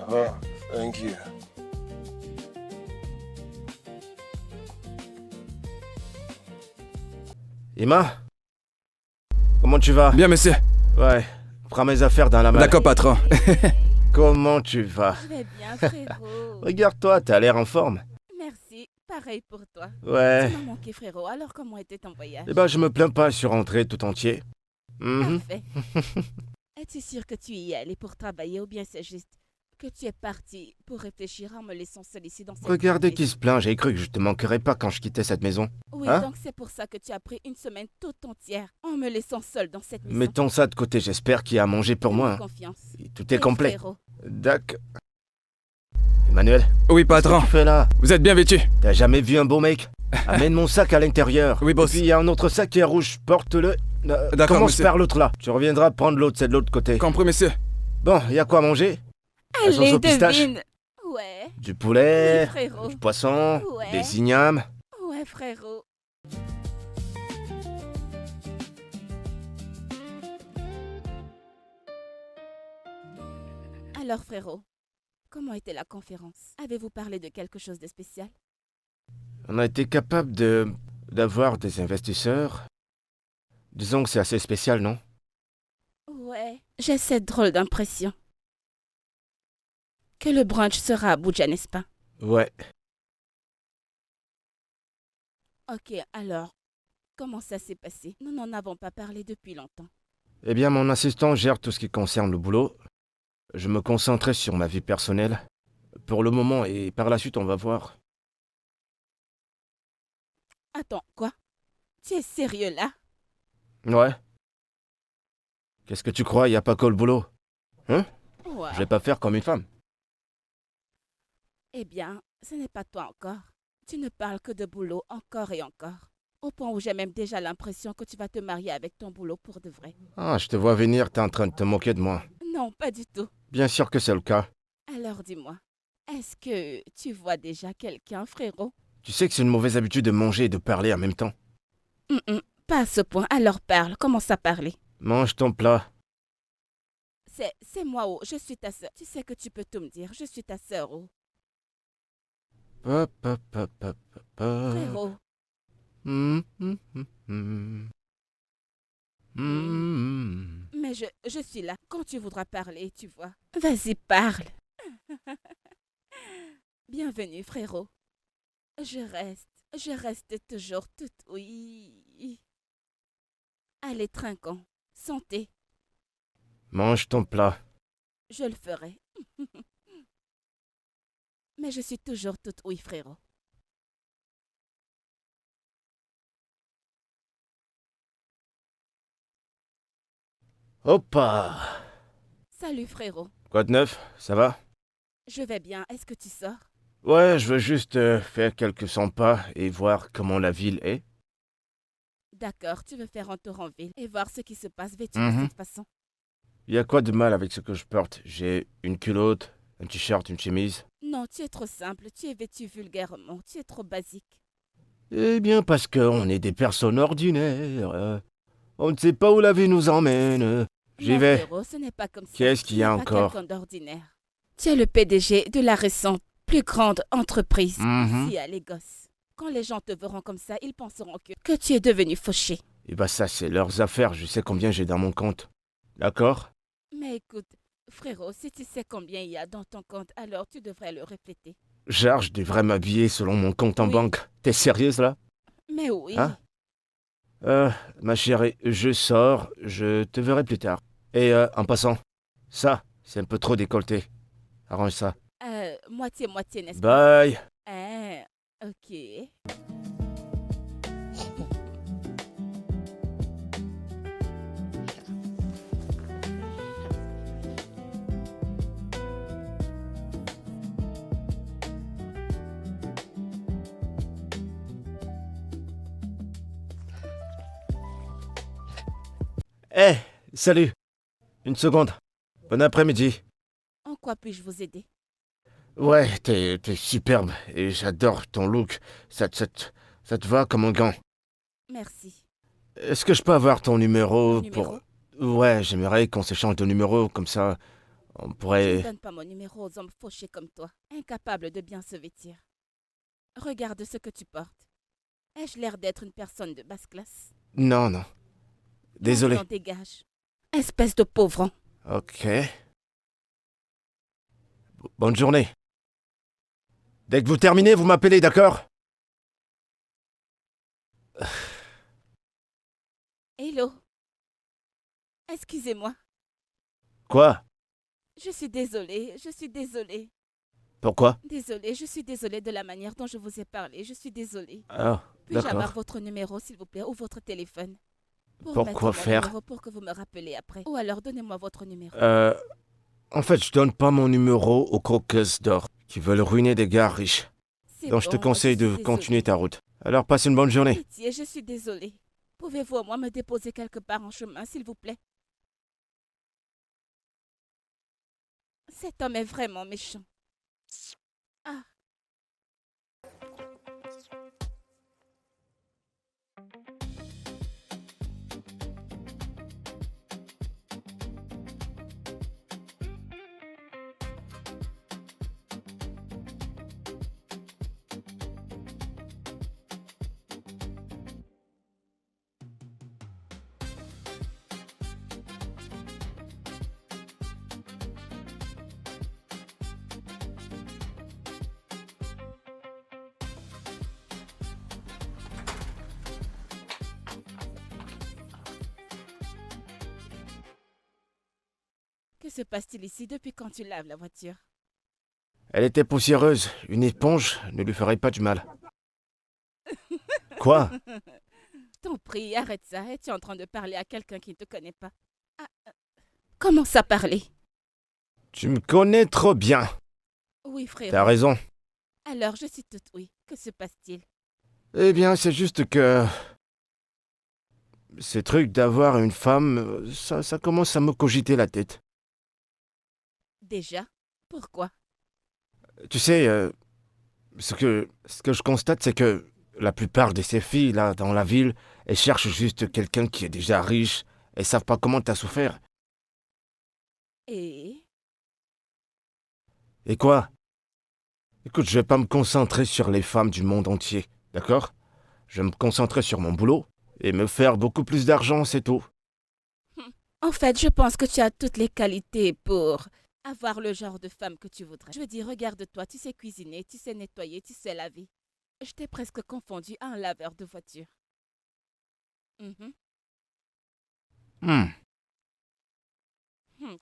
Oh, thank you. Emma? Comment tu vas? Bien, monsieur. Ouais, prends mes affaires dans la malle. D'accord, patron. Comment tu vas? Je vais bien, frérot. Regarde-toi, t'as l'air en forme. Merci, pareil pour toi. Ouais. Tu m'as manqué, frérot. Alors, comment était ton voyage? Eh ben, je me plains pas, je suis rentré tout entier. Mhm. Parfait. Es-tu sûr que tu y es allé pour travailler ou bien c'est juste que tu es parti pour réfléchir en me laissant seul ici dans cette Regardez ville? qui se plaint, j'ai cru que je te manquerais pas quand je quittais cette maison. Oui, Hein? donc c'est pour ça que tu as pris une semaine toute entière en me laissant seul dans cette maison. Mettons ça de côté, j'espère qu'il y a à manger pour Fais-moi moi. Hein. confiance. Tout est Hey, complet. frérot. D'accord. Emmanuel, Oui, qu'est-ce que patron. tu fais là? Vous êtes bien vêtu? T'as jamais vu un beau mec? Amène mon sac à l'intérieur. Oui, boss. Et puis il y a un autre sac qui est rouge, porte-le. D'accord, Commence monsieur. par l'autre là. Tu reviendras prendre l'autre, c'est de l'autre côté. Compris, monsieur. Bon, il y a quoi à manger? La sauce Allez, au pistache. devine. Ouais. Du Oui, poulet, frérot. du poisson, Ouais. des ignames. Ouais, frérot. Alors, frérot, comment était la conférence? Avez-vous parlé de quelque chose de spécial? On a été capable d'avoir des investisseurs. Disons que c'est assez spécial, non? Ouais. J'ai cette drôle d'impression que le brunch sera à Abuja, n'est-ce pas? Ouais. Ok, alors, comment ça s'est passé? Nous n'en avons pas parlé depuis longtemps. Eh bien, mon assistant gère tout ce qui concerne le boulot. Je me concentrais sur ma vie personnelle. Pour le moment, et par la suite, on va voir. Attends, quoi? Tu es sérieux là? Ouais. Qu'est-ce que tu crois, y a pas que le boulot? Hein? Wow. Je vais pas faire comme une femme. Eh bien, ce n'est pas toi encore. Tu ne parles que de boulot encore et encore. Au point où j'ai même déjà l'impression que tu vas te marier avec ton boulot pour de vrai. Ah, je te vois venir, t'es en train de te moquer de moi. Non, pas du tout. Bien sûr que c'est le cas. Alors dis-moi, est-ce que tu vois déjà quelqu'un, frérot? Tu sais que c'est une mauvaise habitude de manger et de parler en même temps. Pas à ce point. Alors parle, commence à parler. Mange ton plat. C'est moi, oh, je suis ta sœur. Tu sais que tu peux tout me dire, je suis ta sœur, oh. Pa, pa, pa, pa, pa, pa. Frérot, Mm, mm, mm, mm. Mm. mais je suis là quand tu voudras parler, tu vois. Vas-y, parle. Bienvenue, frérot. Je reste toujours toute oui. Allez, trinquons. Santé, Mange ton plat. je le ferai. Mais je suis toujours toute oui, frérot. Hoppa! Salut, frérot. Quoi de neuf? Ça va? Je vais bien. Est-ce que tu sors? Ouais, je veux juste faire quelques 100 pas et voir comment la ville est. D'accord, tu veux faire un tour en ville et voir ce qui se passe vêtu Mhm. de cette façon. Y a quoi de mal avec ce que je porte? J'ai une culotte, un t-shirt, une chemise. Non, tu es trop simple, tu es vêtu vulgairement, tu es trop basique. Eh bien, parce qu'on est des personnes ordinaires. On ne sait pas où la vie nous emmène. J'y Non, vais. frérot, ce n'est pas comme ça. Qu'est-ce qu'il y a Tu n'es pas encore? quelqu'un d'ordinaire. Tu es le PDG de la récente plus grande entreprise Mhm. ici à Lagos. Quand les gens te verront comme ça, ils penseront que tu es devenu fauché. Eh ben ça, c'est leurs affaires. Je sais combien j'ai dans mon compte. D'accord? Mais écoute, frérot, si tu sais combien il y a dans ton compte, alors tu devrais le répéter. Genre, je devrais m'habiller selon mon compte en Oui. banque. T'es sérieuse, là? Mais oui, Hein? Ma chérie, je sors. Je te verrai plus tard. Et en passant, ça, c'est un peu trop décolleté. Arrange ça. moitié-moitié, n'est-ce pas? Bye! Ok. Eh, salut! Une seconde. Bon après-midi. En quoi puis-je vous aider? Ouais, t'es superbe et j'adore ton look. Ça te va comme un gant. Merci. Est-ce que je peux avoir ton numéro Mon numéro? pour... Ouais, j'aimerais qu'on s'échange de numéros, comme ça, On Je ne pourrait... donne pas mon numéro aux hommes fauchés comme toi, incapables de bien se vêtir. Regarde ce que tu portes. Ai-je l'air d'être une personne de basse classe? Non, non. Désolé. Maintenant, dégage. Espèce de pauvron. Ok. Bonne journée. Dès que vous terminez, vous m'appelez, d'accord? Hello. Excusez-moi. Quoi? Je suis désolée. Pourquoi? Désolée, je suis désolée de la manière dont je vous ai parlé. Je suis désolée. Ah, Puis-je avoir d'accord. votre numéro, s'il vous plaît, ou votre téléphone? Pour Pourquoi mettre mon faire? numéro pour que vous me rappelez après. Ou alors donnez-moi votre numéro. En fait, je donne pas mon numéro aux croqueuses d'or qui veulent ruiner des gars riches. C'est Donc je te bon, conseille suis de désolée. continuer ta route. Alors passe une bonne journée. Pitié, je suis désolée. Pouvez-vous au moins me déposer quelque part en chemin, s'il vous plaît? Cet homme est vraiment méchant. Ah, que se passe-t-il ici depuis quand tu laves la voiture? Elle était poussiéreuse. Une éponge ne lui ferait pas du mal. Quoi? T'en prie, arrête ça. Es-tu en train de parler à quelqu'un qui ne te connaît pas? Ah, commence à parler. Tu me connais trop bien. Oui, frère. T'as raison. Alors, je suis toute oui. Que se passe-t-il? Eh bien, c'est juste que... Ces trucs d'avoir une femme, ça commence à me cogiter la tête. Déjà? Pourquoi? Tu sais, ce que je constate, c'est que la plupart de ces filles, là, dans la ville, elles cherchent juste quelqu'un qui est déjà riche. Elles savent pas comment t'as souffert. Et... Et quoi? Écoute, je vais pas me concentrer sur les femmes du monde entier, d'accord? Je vais me concentrer sur mon boulot et me faire beaucoup plus d'argent, c'est tout. En fait, je pense que tu as toutes les qualités pour avoir le genre de femme que tu voudrais. Je veux dire, regarde-toi, tu sais cuisiner, tu sais nettoyer, tu sais laver. Je t'ai presque confondu à un laveur de voiture. Mhm. Hmm.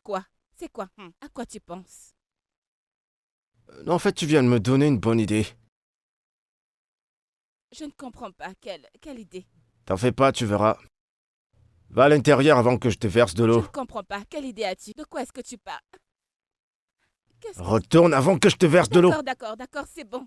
Quoi? C'est quoi? À quoi tu penses? En fait, tu viens de me donner une bonne idée. Je ne comprends pas. Quelle idée? T'en fais pas, tu verras. Va à l'intérieur avant que je te verse de Je l'eau. ne comprends pas. Quelle idée as-tu? De quoi est-ce que tu parles? Qu'est-ce que... Retourne avant que je te verse de l'eau. D'accord, c'est bon.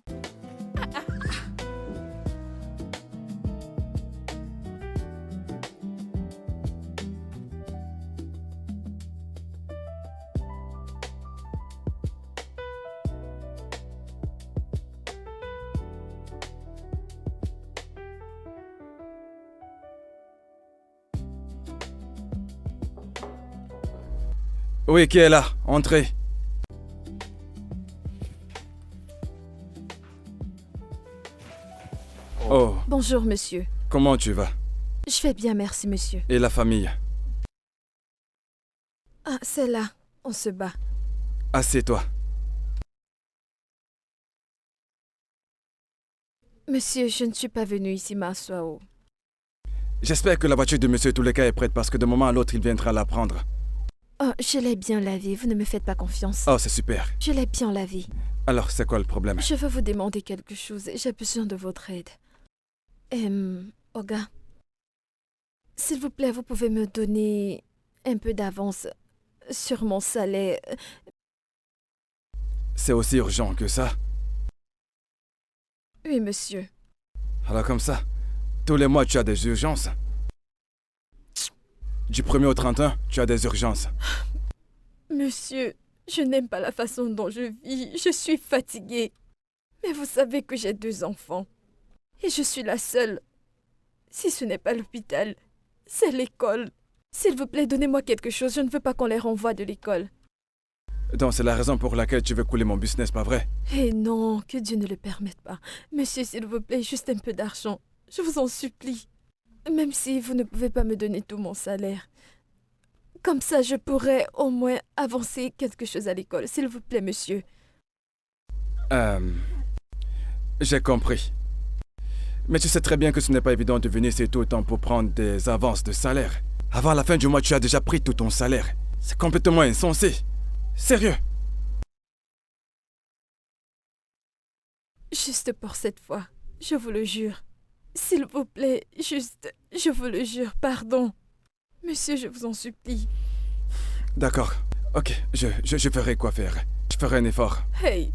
Oui, qui est là? Entrez. Oh, Bonjour, monsieur. comment tu vas? Je vais bien, merci, monsieur. Et la famille? Ah, c'est là. On se bat. Assieds-toi. Monsieur, je ne suis pas venu ici m'asseoir. J'espère que la voiture de monsieur Touleka est prête parce que de moment à l'autre, il viendra la prendre. Oh, je l'ai bien lavée. Vous ne me faites pas confiance. Oh, c'est super. Je l'ai bien lavée. Alors, c'est quoi le problème? Je veux vous demander quelque chose. J'ai besoin de votre aide. Oga, s'il vous plaît, vous pouvez me donner un peu d'avance sur mon salaire. C'est aussi urgent que ça? Oui, monsieur. Alors comme ça, tous les mois, tu as des urgences? Du 1er au 31, tu as des urgences. Monsieur, je n'aime pas la façon dont je vis. Je suis fatiguée. Mais vous savez que j'ai 2 enfants. Et je suis la seule. Si ce n'est pas l'hôpital, c'est l'école. S'il vous plaît, donnez-moi quelque chose. Je ne veux pas qu'on les renvoie de l'école. Donc c'est la raison pour laquelle tu veux couler mon business, pas vrai? Eh non, que Dieu ne le permette pas. Monsieur, s'il vous plaît, juste un peu d'argent. Je vous en supplie. Même si vous ne pouvez pas me donner tout mon salaire. Comme ça, je pourrais au moins avancer quelque chose à l'école. S'il vous plaît, monsieur. J'ai compris. Mais tu sais très bien que ce n'est pas évident de venir ici tout le temps pour prendre des avances de salaire. Avant la fin du mois, tu as déjà pris tout ton salaire. C'est complètement insensé. Sérieux. Juste pour cette fois, je vous le jure. S'il vous plaît, juste, je vous le jure, pardon. Monsieur, je vous en supplie. D'accord. Ok, je ferai quoi faire. Je ferai un effort. Hey,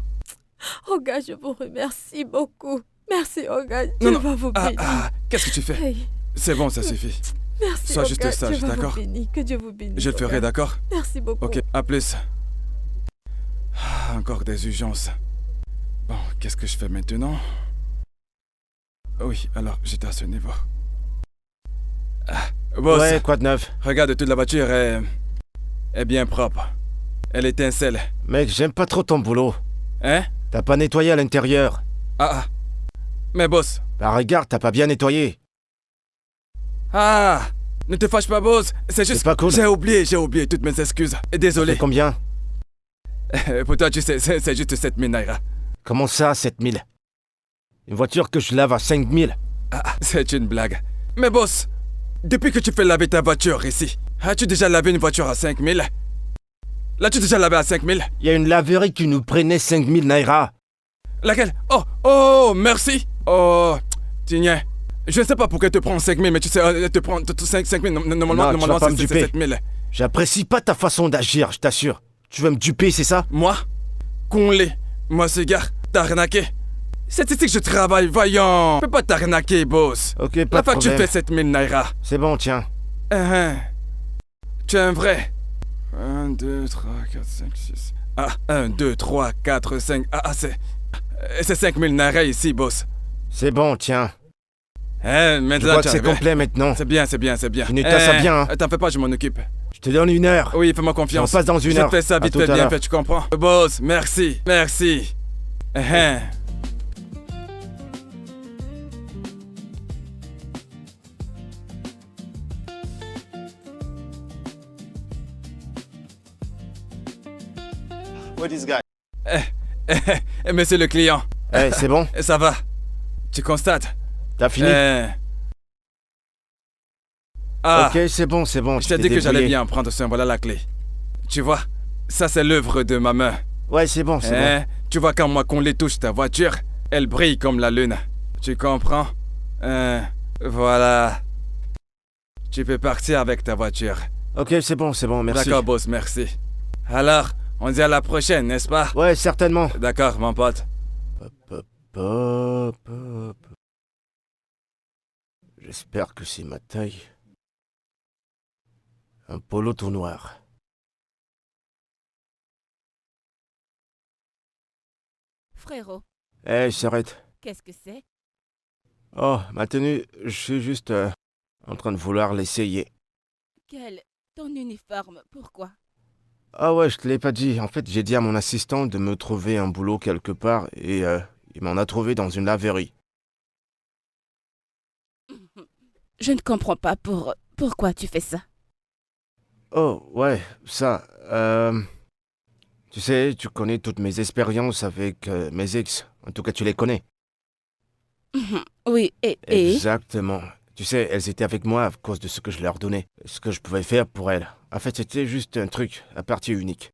Oga, je vous remercie beaucoup. Merci, Oga. Non, Dieu non. va vous bénir. Qu'est-ce que tu fais? Hey, C'est bon, ça suffit. merci, Sois Oga. juste sage, Dieu va d'accord? vous bénir. Que Dieu vous bénisse. Je le ferai, Oga. d'accord? Merci beaucoup. Ok, à plus. Encore des urgences. Bon, qu'est-ce que je fais maintenant? Oui, alors j'étais à ce niveau. Boss, Ouais, quoi de neuf? regarde, toute la voiture est bien propre. Elle étincelle. Mec, j'aime pas trop ton boulot. Hein? T'as pas nettoyé à l'intérieur. Ah. Mais boss. Bah regarde, t'as pas bien nettoyé. Ah! Ne te fâche pas, boss. C'est juste... C'est pas cool. J'ai oublié toutes mes excuses. Et désolé. C'est combien? Pour toi, tu sais, c'est juste 7000 naira. Comment ça, 7000? Une voiture que je lave à 5000? C'est une blague. Mais boss, depuis que tu fais laver ta voiture ici, as-tu déjà lavé une voiture à 5000? L'as-tu déjà lavé à 5000? Il y a une laverie qui nous prenait 5000 naira. Laquelle? Oh, merci. Oh, tiens. Je ne sais pas pourquoi elle te prend 5000, mais tu sais, elle te prend 5000. Normalement, pas me c'est duper. 7000. J'apprécie pas ta façon d'agir, je t'assure. Tu veux me duper, c'est ça? Moi? Conlé. Moi, ce gars, t'as arnaqué. C'est ici que je travaille, voyons. Je peux pas t'arnaquer, boss. Ok, pas La de fois que tu problème. fais 7000 naira. C'est bon, tiens. Tu es un vrai. 1, 2, 3, 4, 5, 6. 1, 2, 3, 4, 5. C'est 5000 naira ici, boss. C'est bon, tiens. Hein, Je maintenant, vois tu que c'est arrives. complet maintenant. C'est bien. Tu nettoies ça bien, hein. T'en fais pas, je m'en occupe. Je te donne 1 heure. Oui, fais-moi confiance. On passe dans une heure. Je fais ça À vite tout fait, à bien l'heure. fait, tu comprends? Boss, merci. What is guy? Monsieur le client, Eh, c'est bon? ça va? Tu constates? T'as fini? Ok, c'est bon. Je t'ai dit que j'allais bien prendre soin, voilà la clé. Tu vois, ça c'est l'œuvre de ma main. Ouais, c'est bon. Tu vois quand moi qu'on les touche ta voiture, elle brille comme la lune. Tu comprends? Voilà. Tu peux partir avec ta voiture. Ok, c'est bon, merci. D'accord, boss, merci. Alors, on dit à la prochaine, n'est-ce pas? Ouais, certainement. D'accord, mon pote. J'espère que c'est ma taille. Un polo tout noir. Frérot, Eh, s'arrête. qu'est-ce que c'est? Oh, ma tenue, je suis juste en train de vouloir l'essayer. Quel? Ton uniforme, pourquoi? Ah ouais, je te l'ai pas dit. En fait, j'ai dit à mon assistant de me trouver un boulot quelque part et il m'en a trouvé dans une laverie. Je ne comprends pas pourquoi tu fais ça. Oh, ouais, ça. Tu sais, tu connais toutes mes expériences avec mes ex. En tout cas, tu les connais. Oui, et? Exactement. Tu sais, elles étaient avec moi à cause de ce que je leur donnais, ce que je pouvais faire pour elles. En fait, c'était juste un truc, à partie unique.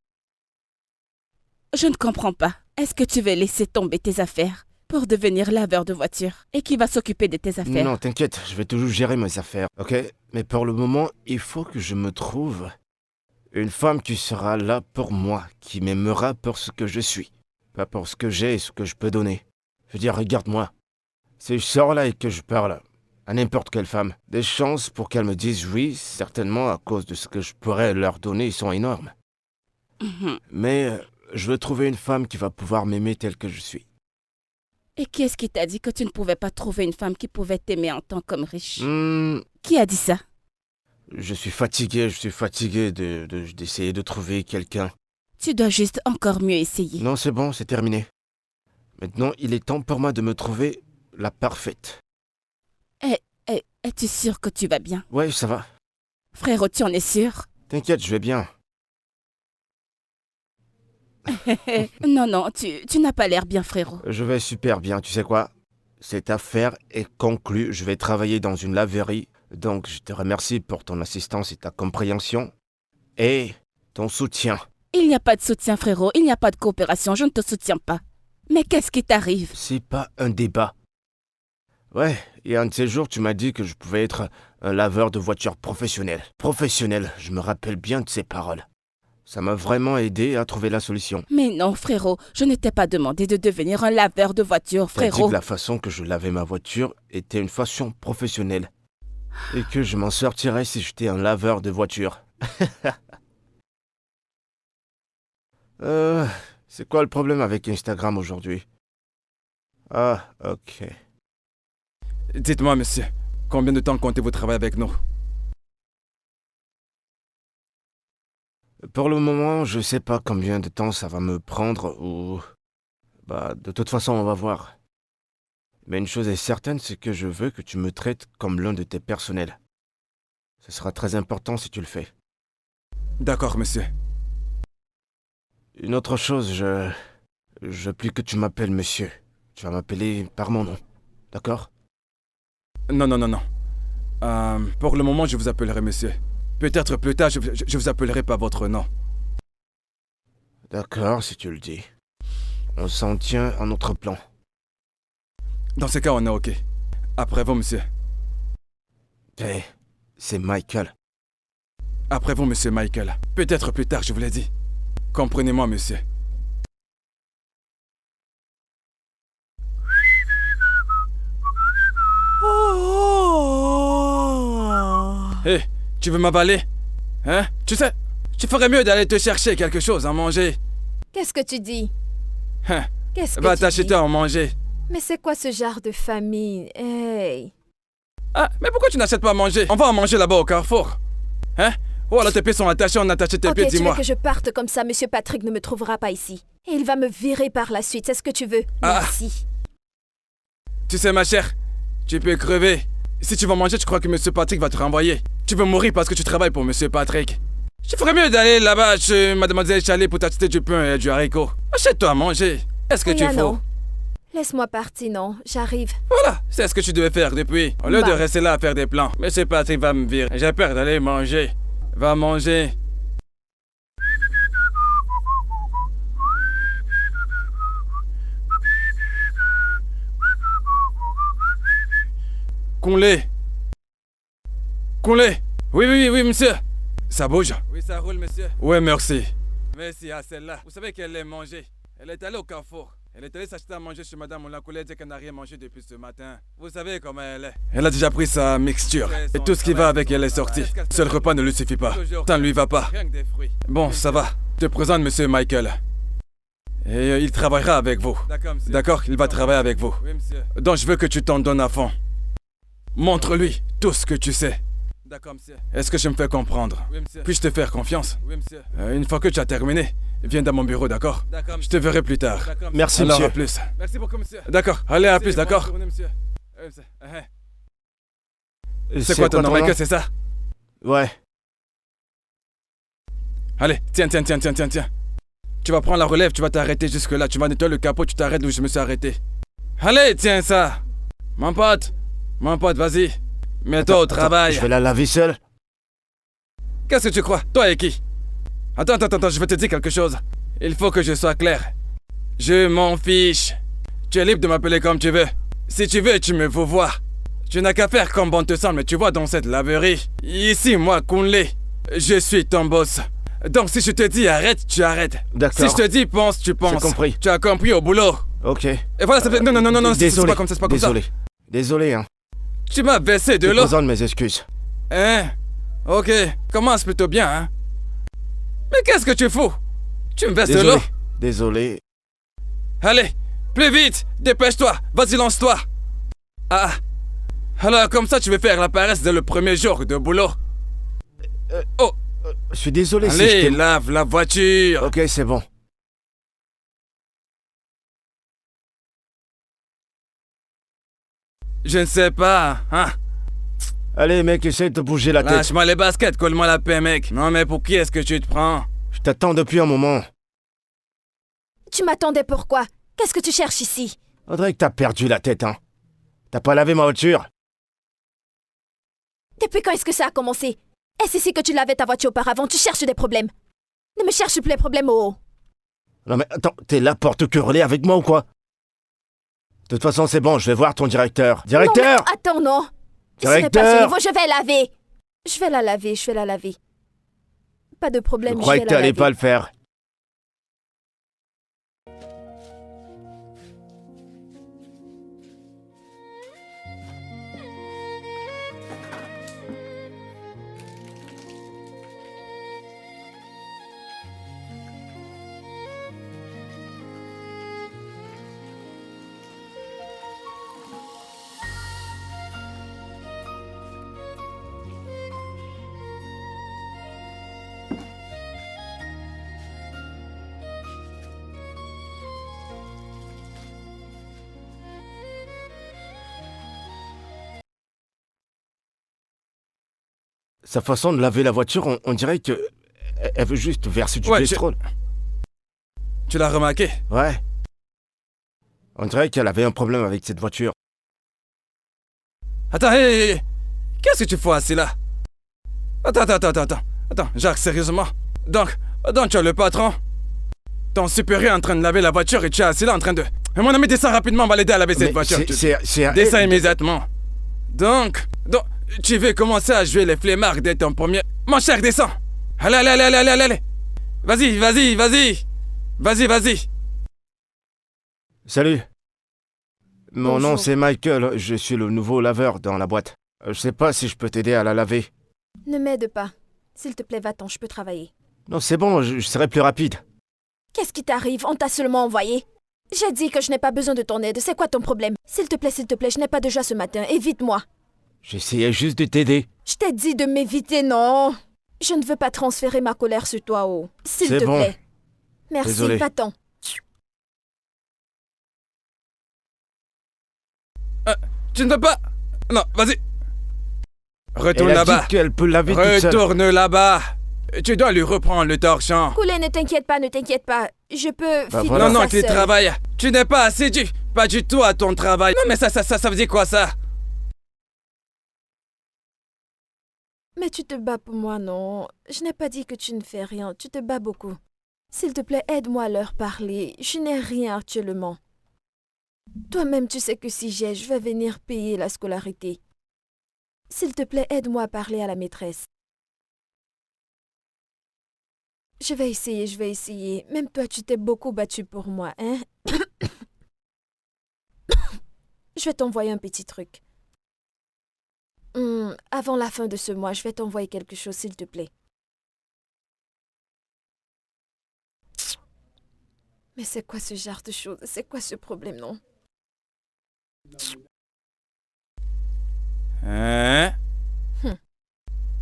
Je ne comprends pas. Est-ce que tu veux laisser tomber tes affaires pour devenir laveur de voiture? Et qui va s'occuper de tes affaires? Non, t'inquiète, je vais toujours gérer mes affaires, ok? Mais pour le moment, il faut que je me trouve une femme qui sera là pour moi, qui m'aimera pour ce que je suis, pas pour ce que j'ai et ce que je peux donner. Je veux dire, regarde-moi. Si je sors là et que je parle à n'importe quelle femme, des chances pour qu'elle me dise oui, certainement à cause de ce que je pourrais leur donner, sont énormes. Mais je veux trouver une femme qui va pouvoir m'aimer tel que je suis. Et qui est-ce qui t'a dit que tu ne pouvais pas trouver une femme qui pouvait t'aimer en tant qu'homme riche? Qui a dit ça? Je suis fatigué d'essayer de trouver quelqu'un. Tu dois juste encore mieux essayer. Non, c'est bon, c'est terminé. Maintenant, il est temps pour moi de me trouver la parfaite. Es-tu sûr que tu vas bien? Ouais, ça va. Frérot, tu en es sûr? T'inquiète, je vais bien. Non, tu n'as pas l'air bien, frérot. Je vais super bien, tu sais quoi? Cette affaire est conclue, je vais travailler dans une laverie. Donc, je te remercie pour ton assistance et ta compréhension. Et ton soutien. Il n'y a pas de soutien, frérot. Il n'y a pas de coopération. Je ne te soutiens pas. Mais qu'est-ce qui t'arrive? C'est pas un débat. Ouais, et un de ces jours, tu m'as dit que je pouvais être un laveur de voitures professionnel. Professionnel, je me rappelle bien de ces paroles. Ça m'a vraiment aidé à trouver la solution. Mais non, frérot. Je ne t'ai pas demandé de devenir un laveur de voitures, T'as dit frérot. que la façon que je lavais ma voiture était une façon professionnelle. Et que je m'en sortirais si j'étais un laveur de voitures. C'est quoi le problème avec Instagram aujourd'hui? Ah, ok. Dites-moi, monsieur, combien de temps comptez-vous travailler avec nous? Pour le moment, je sais pas combien de temps ça va me prendre ou... Bah, de toute façon, on va voir. Mais une chose est certaine, c'est que je veux que tu me traites comme l'un de tes personnels. Ce sera très important si tu le fais. D'accord, monsieur. Une autre chose, je veux plus que tu m'appelles monsieur. Tu vas m'appeler par mon nom. D'accord? Non. Pour le moment, je vous appellerai monsieur. Peut-être plus tard, je vous appellerai par votre nom. D'accord, si tu le dis. On s'en tient à notre plan. Dans ce cas, on est OK. Après vous, monsieur. Hey, c'est Michael. Après vous, monsieur Michael. Peut-être plus tard, je vous l'ai dit. Comprenez-moi, monsieur. Hé, tu veux m'avaler? Hein? Tu sais, tu ferais mieux d'aller te chercher quelque chose à manger. Qu'est-ce que tu dis? Hein? Qu'est-ce que Va tu t'acheter dis? à manger. Mais c'est quoi ce genre de famille? Hey! Ah, mais pourquoi tu n'achètes pas à manger? On va en manger là-bas au carrefour. Hein? Ou alors tes pieds sont attachés, on a attaché tes Ok, pieds, tu veux dis-moi. que je parte comme ça, Monsieur Patrick ne me trouvera pas ici. Et il va me virer par la suite, c'est ce que tu veux? Ah. Merci. Tu sais, ma chère, tu peux crever. Si tu vas manger, tu crois que Monsieur Patrick va te renvoyer. Tu veux mourir parce que tu travailles pour Monsieur Patrick. Je ferais mieux d'aller là-bas chez Mademoiselle Chalet pour t'acheter du pain et du haricot. Achète-toi à manger. Est-ce que tu Rien, fous? non. Laisse-moi partir, non. J'arrive. Voilà, c'est ce que tu devais faire depuis. Au lieu de Bah. rester là à faire des plans. Monsieur Patrick va me virer. J'ai peur d'aller manger. Va manger. Conlé. Conlé. Oui, monsieur. Ça bouge. Oui, ça roule, monsieur. Oui, merci. Merci à celle-là. Vous savez qu'elle est mangée. Elle est allée au carrefour. Elle est allée s'acheter à manger chez Madame Moulacoulé, dit qu'elle n'a rien mangé depuis ce matin. Vous savez comment elle est. Elle a déjà pris sa mixture. Et tout ce qui va avec elle est sorti. Seul repas ne lui suffit pas. Ça ne lui va pas. Bon, ça va. Je te présente Monsieur Michael. Et il travaillera avec vous. D'accord, il va travailler avec vous. Donc je veux que tu t'en donnes à fond. Montre-lui tout ce que tu sais. D'accord, monsieur. Est-ce que je me fais comprendre? Oui, monsieur. Puis-je te faire confiance? Oui, monsieur. Une fois que tu as terminé, viens dans mon bureau, d'accord? D'accord, monsieur. Je te verrai plus tard. D'accord, Merci, alors, monsieur. à plus. Merci beaucoup, monsieur. D'accord, allez, à plus, d'accord? Bonne journée, monsieur. C'est quoi ton nom, Michael, c'est ça? Ouais. Allez, tiens. Tu vas prendre la relève, tu vas t'arrêter jusque là. Tu vas nettoyer le capot, tu t'arrêtes où je me suis arrêté. Allez, tiens ça. Mon pote, vas-y. Mets-toi au travail. Je vais la laver seul. Qu'est-ce que tu crois? Toi et qui? Attends, je vais te dire quelque chose. Il faut que je sois clair. Je m'en fiche. Tu es libre de m'appeler comme tu veux. Si tu veux, tu me veux voir. Tu n'as qu'à faire comme bon te semble, tu vois, dans cette laverie. Ici, moi, Kunle, je suis ton boss. Donc si je te dis arrête, tu arrêtes. D'accord. Si je te dis pense, tu penses. J'ai compris. Tu as compris au boulot. Ok. Et voilà, ça fait... Non, c'est Désolé. pas comme ça, c'est pas comme ça. Désolé, hein. Tu m'as baissé de Je l'eau. présente mes excuses. Hein? Ok, commence plutôt bien, hein? Mais qu'est-ce que tu fous? Tu me baisses de l'eau? Désolé. Allez, plus vite, dépêche-toi, vas-y, lance-toi. Ah, alors comme ça tu veux faire la paresse dès le premier jour de boulot. Oh, Je suis désolé si je Allez, t'ai... lave la voiture. Ok, c'est bon. Je ne sais pas, hein. Allez, mec, essaye de bouger la tête. Lâche-moi les baskets, colle-moi la paix, mec. Non, mais pour qui est-ce que tu te prends? Je t'attends depuis un moment. Tu m'attendais pourquoi? Qu'est-ce que tu cherches ici? On dirait que t'as perdu la tête, hein. T'as pas lavé ma voiture? Depuis quand est-ce que ça a commencé? Est-ce ici que tu lavais ta voiture auparavant? Tu cherches des problèmes. Ne me cherche plus les problèmes, oh. Non mais attends, t'es là pour te quereller avec moi ou quoi? De toute façon, c'est bon, je vais voir ton directeur. Directeur! Non, mais attends, non. Ce n'est Directeur! pas ce niveau, je vais laver. Je vais la laver. Pas de Je problème, je croyais vais que la t'allais laver. pas le faire. Sa façon de laver la voiture, on dirait que... Elle veut juste verser du Ouais, pétrole. Tu l'as remarqué? Ouais. On dirait qu'elle avait un problème avec cette voiture. Attends, hé. Qu'est-ce que tu fais assis là? Attends, Jacques, sérieusement? Donc, tu es le patron? Ton supérieur est en train de laver la voiture et tu es assis là en train de... Mon ami, descends rapidement, on va l'aider à laver cette Mais voiture. c'est... Descends immédiatement. Donc, tu veux commencer à jouer les flemmards dès ton premier... Mon cher, descends. Allez. Vas-y. Salut. Mon nom Bonjour. c'est Michael, je suis le nouveau laveur dans la boîte. Je sais pas si je peux t'aider à la laver. Ne m'aide pas. S'il te plaît, va-t'en, je peux travailler. Non, c'est bon, je serai plus rapide. Qu'est-ce qui t'arrive? On t'a seulement envoyé. J'ai dit que je n'ai pas besoin de ton aide. C'est quoi ton problème? S'il te plaît, je n'ai pas de joie ce matin. Évite-moi. J'essayais juste de t'aider. Je t'ai dit de m'éviter, non? Je ne veux pas transférer ma colère sur toi, oh. S'il C'est te bon. plaît. Merci, Désolé. va-t'en. Tu ne peux pas... Non, vas-y. Retourne Elle a là-bas. dit qu'elle peut laver toute seule. Retourne là-bas. Tu dois lui reprendre le torchon. Coulé, ne t'inquiète pas. Je peux Bah finir voilà. Non, ça tu seule. travailles. Tu n'es pas assidu. Pas du tout à ton travail. Non, mais ça veut dire quoi, ça? Mais tu te bats pour moi, non? Je n'ai pas dit que tu ne fais rien. Tu te bats beaucoup. S'il te plaît, aide-moi à leur parler. Je n'ai rien actuellement. Toi-même, tu sais que si j'ai, je vais venir payer la scolarité. S'il te plaît, aide-moi à parler à la maîtresse. Je vais essayer. Même toi, tu t'es beaucoup battu pour moi, hein? Je vais t'envoyer un petit truc. Avant la fin de ce mois, je vais t'envoyer quelque chose, s'il te plaît. Mais c'est quoi ce genre de choses? C'est quoi ce problème, non? Hein?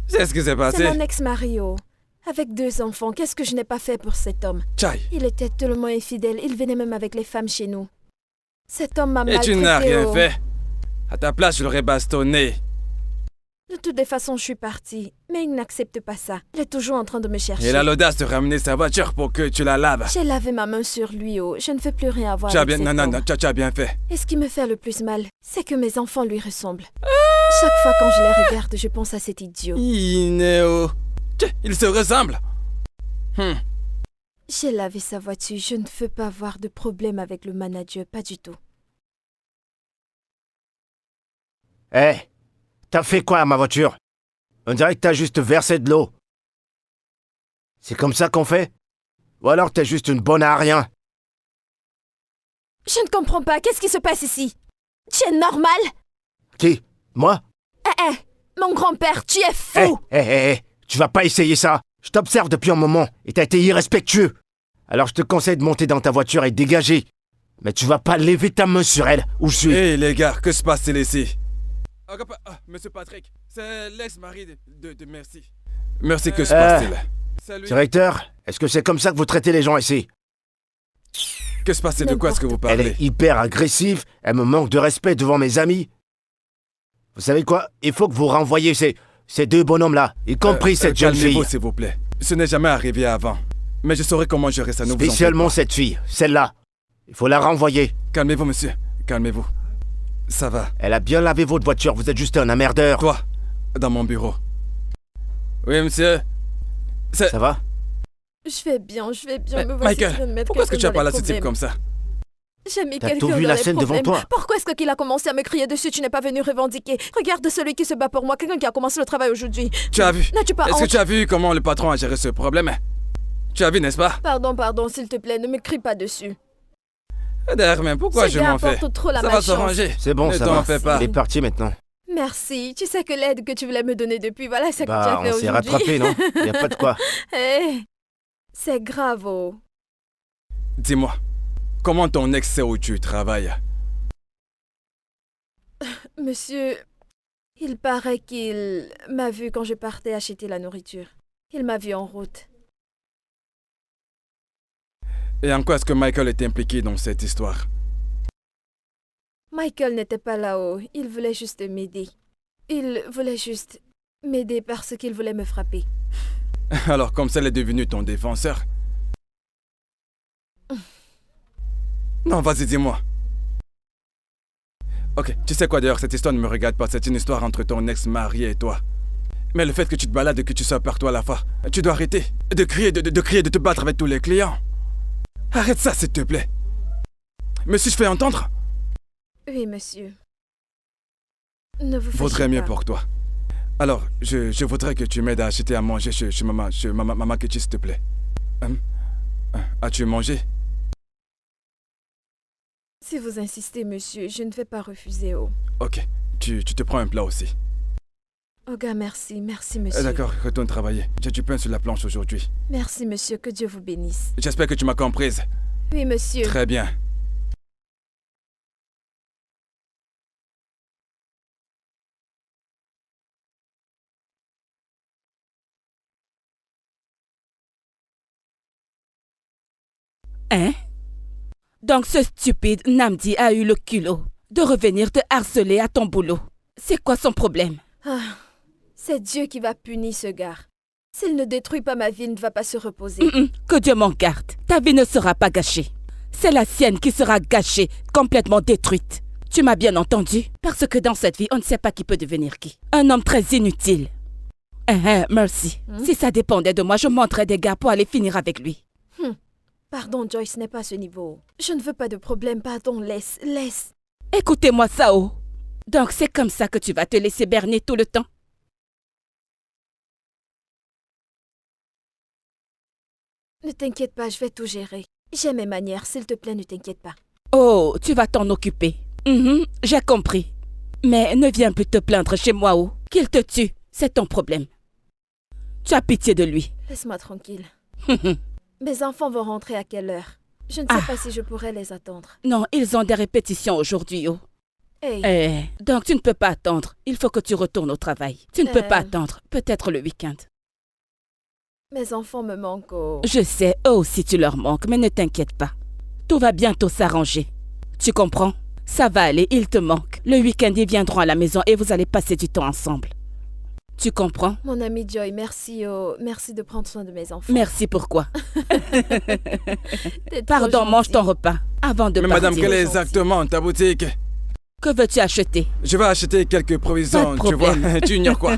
C'est ce qui s'est C'est passé. mon ex-mari, oh. Avec 2 enfants, qu'est-ce que je n'ai pas fait pour cet homme? Tchaï. Il était tellement infidèle, il venait même avec les femmes chez nous. Cet homme m'a Et maltraité, tu n'as rien oh. fait. À ta place, je l'aurais bastonné. De toutes les façons, je suis partie. Mais il n'accepte pas ça. Il est toujours en train de me chercher. Et il a l'audace de ramener sa voiture pour que tu la laves. J'ai lavé ma main sur lui, oh. Je ne veux plus rien avoir Tu as avec bien... cet Non, homme. tu as bien fait. Et ce qui me fait le plus mal, c'est que mes enfants lui ressemblent. Chaque fois quand je les regarde, je pense à cet idiot. Inéo. Il se ressemble. J'ai lavé sa voiture, je ne veux pas avoir de problème avec le manager, pas du tout. Hé, t'as fait quoi à ma voiture? On dirait que t'as juste versé de l'eau. C'est comme ça qu'on fait? Ou alors t'es juste une bonne à rien? Je ne comprends pas, qu'est-ce qui se passe ici? Tu es normal? Qui? Moi? Mon grand-père, tu es fou! Tu vas pas essayer ça. Je t'observe depuis un moment et t'as été irrespectueux. Alors je te conseille de monter dans ta voiture et de dégager. Mais tu vas pas lever ta main sur elle, où je suis. Hé les gars, que se passe-t-il ici? Monsieur Patrick, c'est l'ex-mari de Merci. Merci, que se passe-t-il? Salut. Directeur, est-ce que c'est comme ça que vous traitez les gens ici? Que se passe-t-il? De quoi est-ce que vous Elle parlez? est hyper agressive, elle me manque de respect devant mes amis. Vous savez quoi? Il faut que vous renvoyiez ces deux bonhommes-là, y compris cette jeune fille. Calmez-vous, s'il vous plaît. Ce n'est jamais arrivé avant. Mais je saurai comment gérer ça, ne vous en faites Spécialement pas. cette fille, celle-là. Il faut la renvoyer. Calmez-vous, monsieur. Calmez-vous. Ça va. Elle a bien lavé votre voiture, vous êtes juste un emmerdeur. Toi, dans mon bureau. Oui, monsieur. Ça va? Je vais bien. Me voici Michael, en train de mettre pourquoi est-ce que tu as quelqu'un parlé à dans ce les type problèmes. comme ça? J'ai mis T'as quelqu'un tout vu dans la les scène devant problèmes. toi? Pourquoi est-ce qu'il a commencé à me crier dessus? Tu n'es pas venu revendiquer. Regarde celui qui se bat pour moi, quelqu'un qui a commencé le travail aujourd'hui. Tu as vu? N'as-tu pas Est-ce que honte? tu as vu comment le patron a géré ce problème? Tu as vu, n'est-ce pas? Pardon, s'il te plaît, ne me crie pas dessus. D'ailleurs, mais pourquoi Ce je gars m'en fais? apporte trop la Ça va malchance. s'arranger. C'est bon, Ne ça t'en va. fais pas. Il est parti maintenant. Merci. Tu sais que l'aide que tu voulais me donner depuis, voilà ce que tu Bah, as fait on s'est aujourd'hui. rattrapé, non? Y a pas de quoi. Eh, c'est grave, oh. Dis-moi, comment ton ex sait où tu travailles? Monsieur, il paraît qu'il m'a vu quand je partais acheter la nourriture. Il m'a vu en route. Et en quoi est-ce que Michael est impliqué dans cette histoire? Michael n'était pas là-haut. Il voulait juste m'aider. Il voulait juste m'aider parce qu'il voulait me frapper. Alors, comme ça, elle est devenue ton défenseur? Non, vas-y, dis-moi. Ok, tu sais quoi d'ailleurs, cette histoire ne me regarde pas. C'est une histoire entre ton ex-mari et toi. Mais le fait que tu te balades et que tu sois partout à la fois, tu dois arrêter de crier, de crier, de te battre avec tous les clients. Arrête ça, s'il te plaît. Mais si je fais entendre, Oui, monsieur. Ne vous fâchez vaudrait mieux pas. pour toi. Alors, je voudrais que tu m'aides à acheter à manger chez maman Kitty, s'il te plaît. As-tu mangé? Si vous insistez, monsieur, je ne vais pas refuser, oh. Ok, tu te prends un plat aussi. Oh gars, merci, monsieur. D'accord, retourne travailler. J'ai du pain sur la planche aujourd'hui. Merci, monsieur, que Dieu vous bénisse. J'espère que tu m'as comprise. Oui, monsieur. Très bien. Hein? Donc ce stupide Namdi a eu le culot de revenir te harceler à ton boulot. C'est quoi son problème? Ah, c'est Dieu qui va punir ce gars. S'il ne détruit pas ma vie, il ne va pas se reposer. Que Dieu m'en garde. Ta vie ne sera pas gâchée. C'est la sienne qui sera gâchée, complètement détruite. Tu m'as bien entendu? Parce que dans cette vie, on ne sait pas qui peut devenir qui. Un homme très inutile. Merci. Si ça dépendait de moi, je monterais des gars pour aller finir avec lui. Pardon, Joyce, ce n'est pas à ce niveau. Je ne veux pas de problème, pardon, laisse. Écoutez-moi, Sao. Donc c'est comme ça que tu vas te laisser berner tout le temps? Ne t'inquiète pas, je vais tout gérer. J'ai mes manières, s'il te plaît, ne t'inquiète pas. Oh, tu vas t'en occuper. J'ai compris. Mais ne viens plus te plaindre chez moi, oh. Qu'il te tue, c'est ton problème. Tu as pitié de lui. Laisse-moi tranquille. Mes enfants vont rentrer à quelle heure? Je ne sais pas si je pourrais les attendre. Non, ils ont des répétitions aujourd'hui, oh. Hey, Donc tu ne peux pas attendre. Il faut que tu retournes au travail. Tu ne peux pas attendre. Peut-être le week-end. mes enfants me manquent, oh. Je sais, eux aussi tu leur manques, mais ne t'inquiète pas. Tout va bientôt s'arranger. Tu comprends? Ça va aller, ils te manquent. Le week-end, ils viendront à la maison et vous allez passer du temps ensemble. Tu comprends? Mon ami Joy, merci, oh. Merci de prendre soin de mes enfants. Merci pourquoi? T'es trop Pardon, mange gentil. ton repas avant de Mais partir. madame, quelle est gentil. exactement ta boutique? Que veux-tu acheter? Je vais acheter quelques provisions, Pas de tu vois. problème. Tu ignores quoi?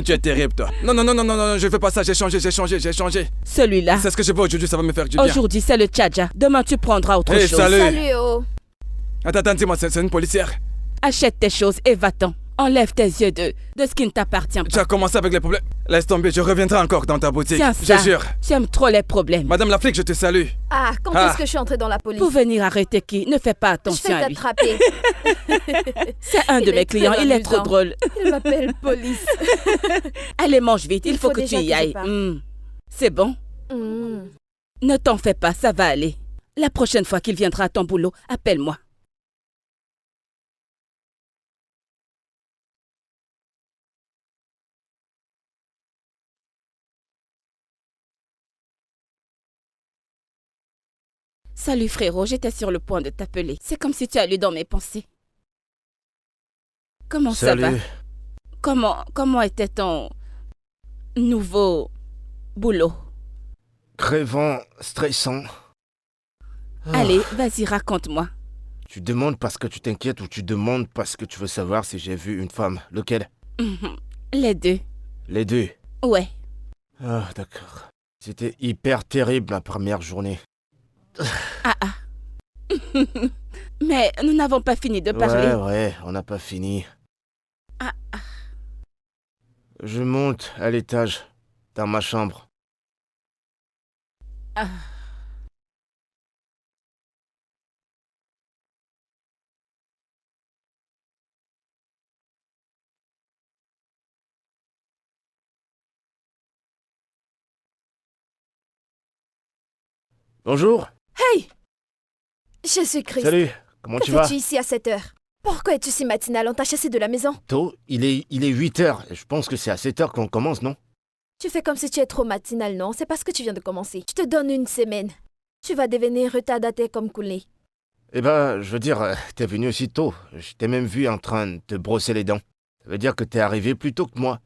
Tu es terrible, toi. Non, je fais pas ça, j'ai changé. Celui-là. C'est ce que je veux aujourd'hui, ça va me faire du bien. Aujourd'hui, c'est le tcha-tcha. Demain, tu prendras autre Hey, chose. salut. Salut, oh. Attends, dis-moi, c'est une policière. Achète tes choses et va-t'en. Enlève tes yeux de ce qui ne t'appartient Tu pas. as commencé avec les problèmes. Laisse tomber, je reviendrai encore dans ta boutique. Tiens Je ça. jure. Tu aimes trop les problèmes. Madame la flic, je te salue. Ah, quand Ah. est-ce que je suis entrée dans la police? Pour venir arrêter qui? Ne fais pas Je attention vais à lui. t'attraper. C'est un de Il mes est clients, très il est trop amusant. drôle. Il m'appelle police. Allez, mange vite, il Il faut faut que tu déjà y que je ailles. parte. C'est bon? Ne t'en fais pas, ça va aller. La prochaine fois qu'il viendra à ton boulot, appelle-moi. Salut frérot, j'étais sur le point de t'appeler. C'est comme si tu as lu dans mes pensées. Comment ça va? Salut. Comment était ton nouveau boulot? Crevant, stressant. Ah. Allez, vas-y, raconte-moi. Tu demandes parce que tu t'inquiètes ou tu demandes parce que tu veux savoir si j'ai vu une femme? Lequel? Les deux. Les deux. Ouais. Ah, d'accord. C'était hyper terrible la première journée. Ah. Mais nous n'avons pas fini de parler. Ouais, on n'a pas fini. Ah. Je monte à l'étage, dans ma chambre. Ah. Bonjour. Hey! Jésus-Christ! Salut. Comment Que tu vas? fais-tu ici à cette heure? Pourquoi es-tu si matinal? On t'a chassé de la maison? Tôt, il est 8 heures. Je pense que c'est à 7 heures qu'on commence, non? Tu fais comme si tu es trop matinal, non? C'est parce que tu viens de commencer. Je te donne une semaine. Tu vas devenir retardataire comme Coulé. Eh ben, je veux dire, t'es venu aussi tôt. Je t'ai même vu en train de te brosser les dents. Ça veut dire que t'es arrivé plus tôt que moi.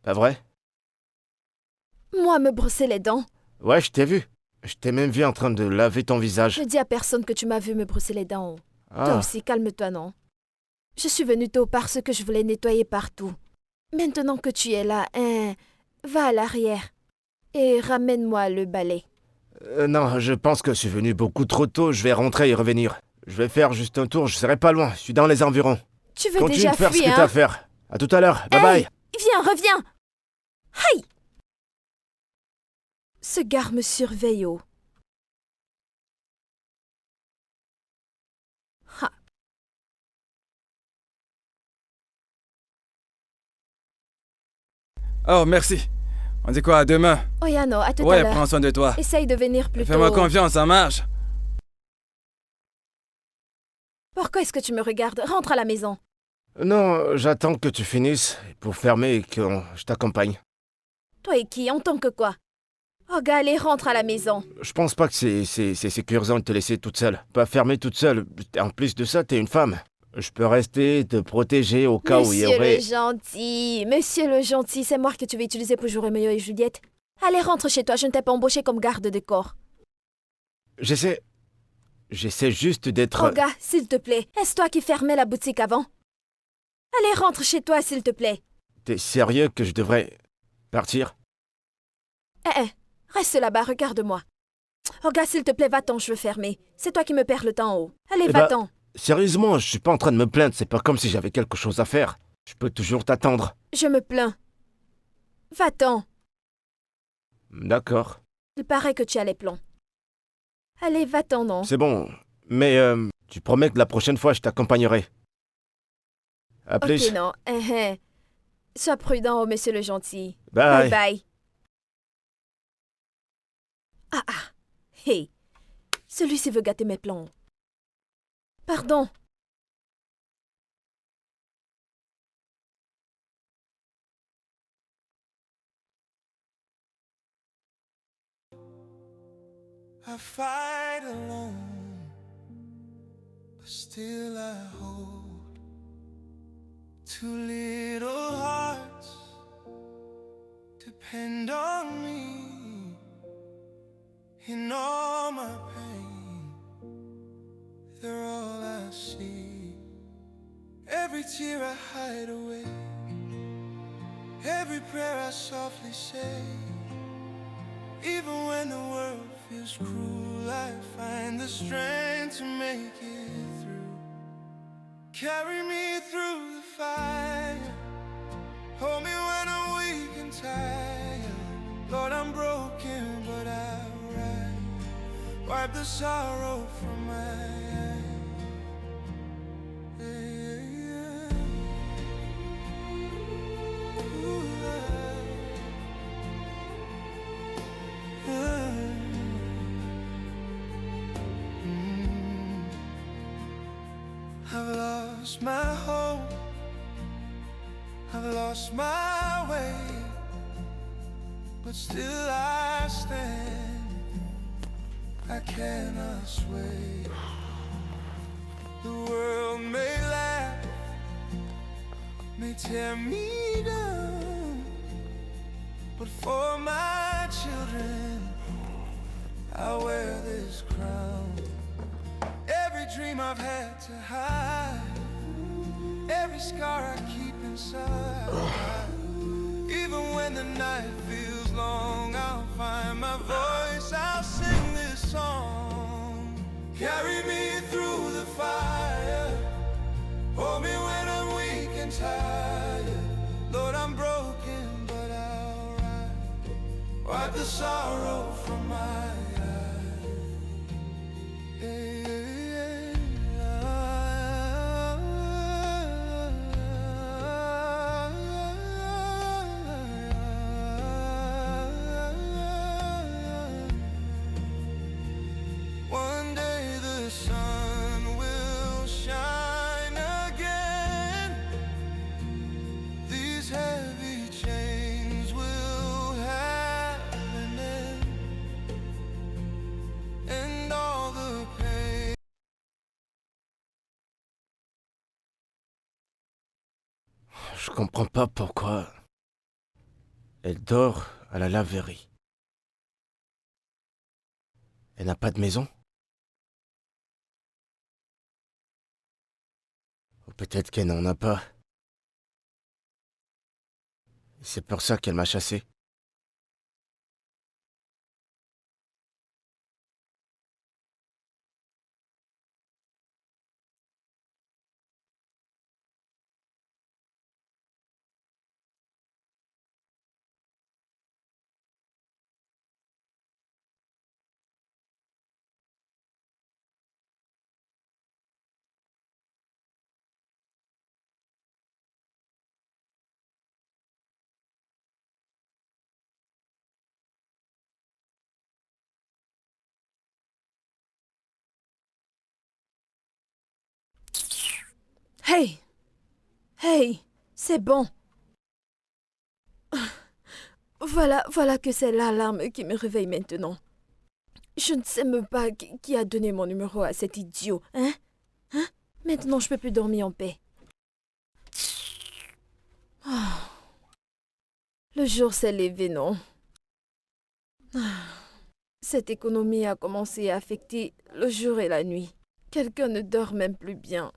Pas vrai? Moi, me brosser les dents? Ouais, je t'ai vu. Je t'ai même vu en train de laver ton visage. Je dis à personne que tu m'as vu me brosser les dents. Toi Ah, aussi, calme-toi, non? Je suis venue tôt parce que je voulais nettoyer partout. Maintenant que tu es là, va à l'arrière et ramène-moi le balai. non, je pense que je suis venu beaucoup trop tôt. Je vais rentrer et revenir. Je vais faire juste un tour. Je serai pas loin. Je suis dans les environs. Tu veux Continue déjà de faire ce que fuir, t'as à hein? faire. À tout à l'heure. Bye Hey! bye. Viens, reviens! Aïe! Ce gars me surveille, oh. Ha. Oh, merci. On dit quoi, à demain? Oyano, à tout à Ouais, l'heure. prends soin de toi. Essaye de venir plus Fais-moi tôt. confiance, ça marche. Pourquoi est-ce que tu me regardes? Rentre à la maison. Non, j'attends que tu finisses pour fermer et que je t'accompagne. Toi et qui? En tant que quoi? Oh, gars, allez, rentre à la maison. Je pense pas que c'est sécurisant de te laisser toute seule. Pas fermer toute seule. En plus de ça, t'es une femme. Je peux rester, te protéger au cas où il y Monsieur aurait... le gentil, monsieur le gentil, c'est moi que tu veux utiliser pour jouer Roméo et Juliette. Allez, rentre chez toi, je ne t'ai pas embauché comme garde de corps. J'essaie juste d'être... Oh, gars, s'il te plaît, est-ce toi qui fermais la boutique avant? Allez, rentre chez toi, s'il te plaît. T'es sérieux que je devrais partir? Reste là-bas, regarde-moi. Oh, gars, s'il te plaît, va-t'en, je veux fermer. C'est toi qui me perds le temps, oh. Allez, Eh ben, va-t'en. Sérieusement, je suis pas en train de me plaindre. C'est pas comme si j'avais quelque chose à faire. Je peux toujours t'attendre. Je me plains. Va-t'en. D'accord. Il paraît que tu as les plombs. Allez, va-t'en, non? C'est bon. Mais tu promets que la prochaine fois, je t'accompagnerai. À plus. Ok, non. Sois prudent, oh, monsieur le gentil. Bye. Bye bye. Ah. Hey. Celui-ci veut gâter mes plans. Pardon. I fight alone, but still I hold two little hearts. Depend on me in all my pain. They're all I see. Every tear I hide away, every prayer I softly say. Even when the world feels cruel, I find the strength to make it through. Carry me through the fire, hold me when I'm weak and tired. Lord, I'm broken, but I'll rise. Wipe the sorrow from my eyes. Yeah. Ooh, I've lost my hope, I've lost my way, but still I stand. I cannot sway. The world may laugh, may tear me down, but for my children, I'll wear this crown. Every dream I've had to hide, every scar I keep inside. Even when the night feels long, I'll find my voice, I'll sing this song. Carry me through the fire, hold me when I'm weak and tired. Lord, I'm broken, but I'll rise. Wipe the sorrow from my eyes. One day the sun will shine again. These heavy chains will have an end, and all the pain. Je comprends pas pourquoi. Elle dort à la laverie. Elle n'a pas de maison? Ou peut-être qu'elle n'en a pas. C'est pour ça qu'elle m'a chassé. Hey! Hey! C'est bon. Voilà que c'est l'alarme qui me réveille maintenant. Je ne sais même pas qui a donné mon numéro à cet idiot, hein? Maintenant, je peux plus dormir en paix. Ah. Le jour s'est levé, non? Cette économie a commencé à affecter le jour et la nuit. Quelqu'un ne dort même plus bien.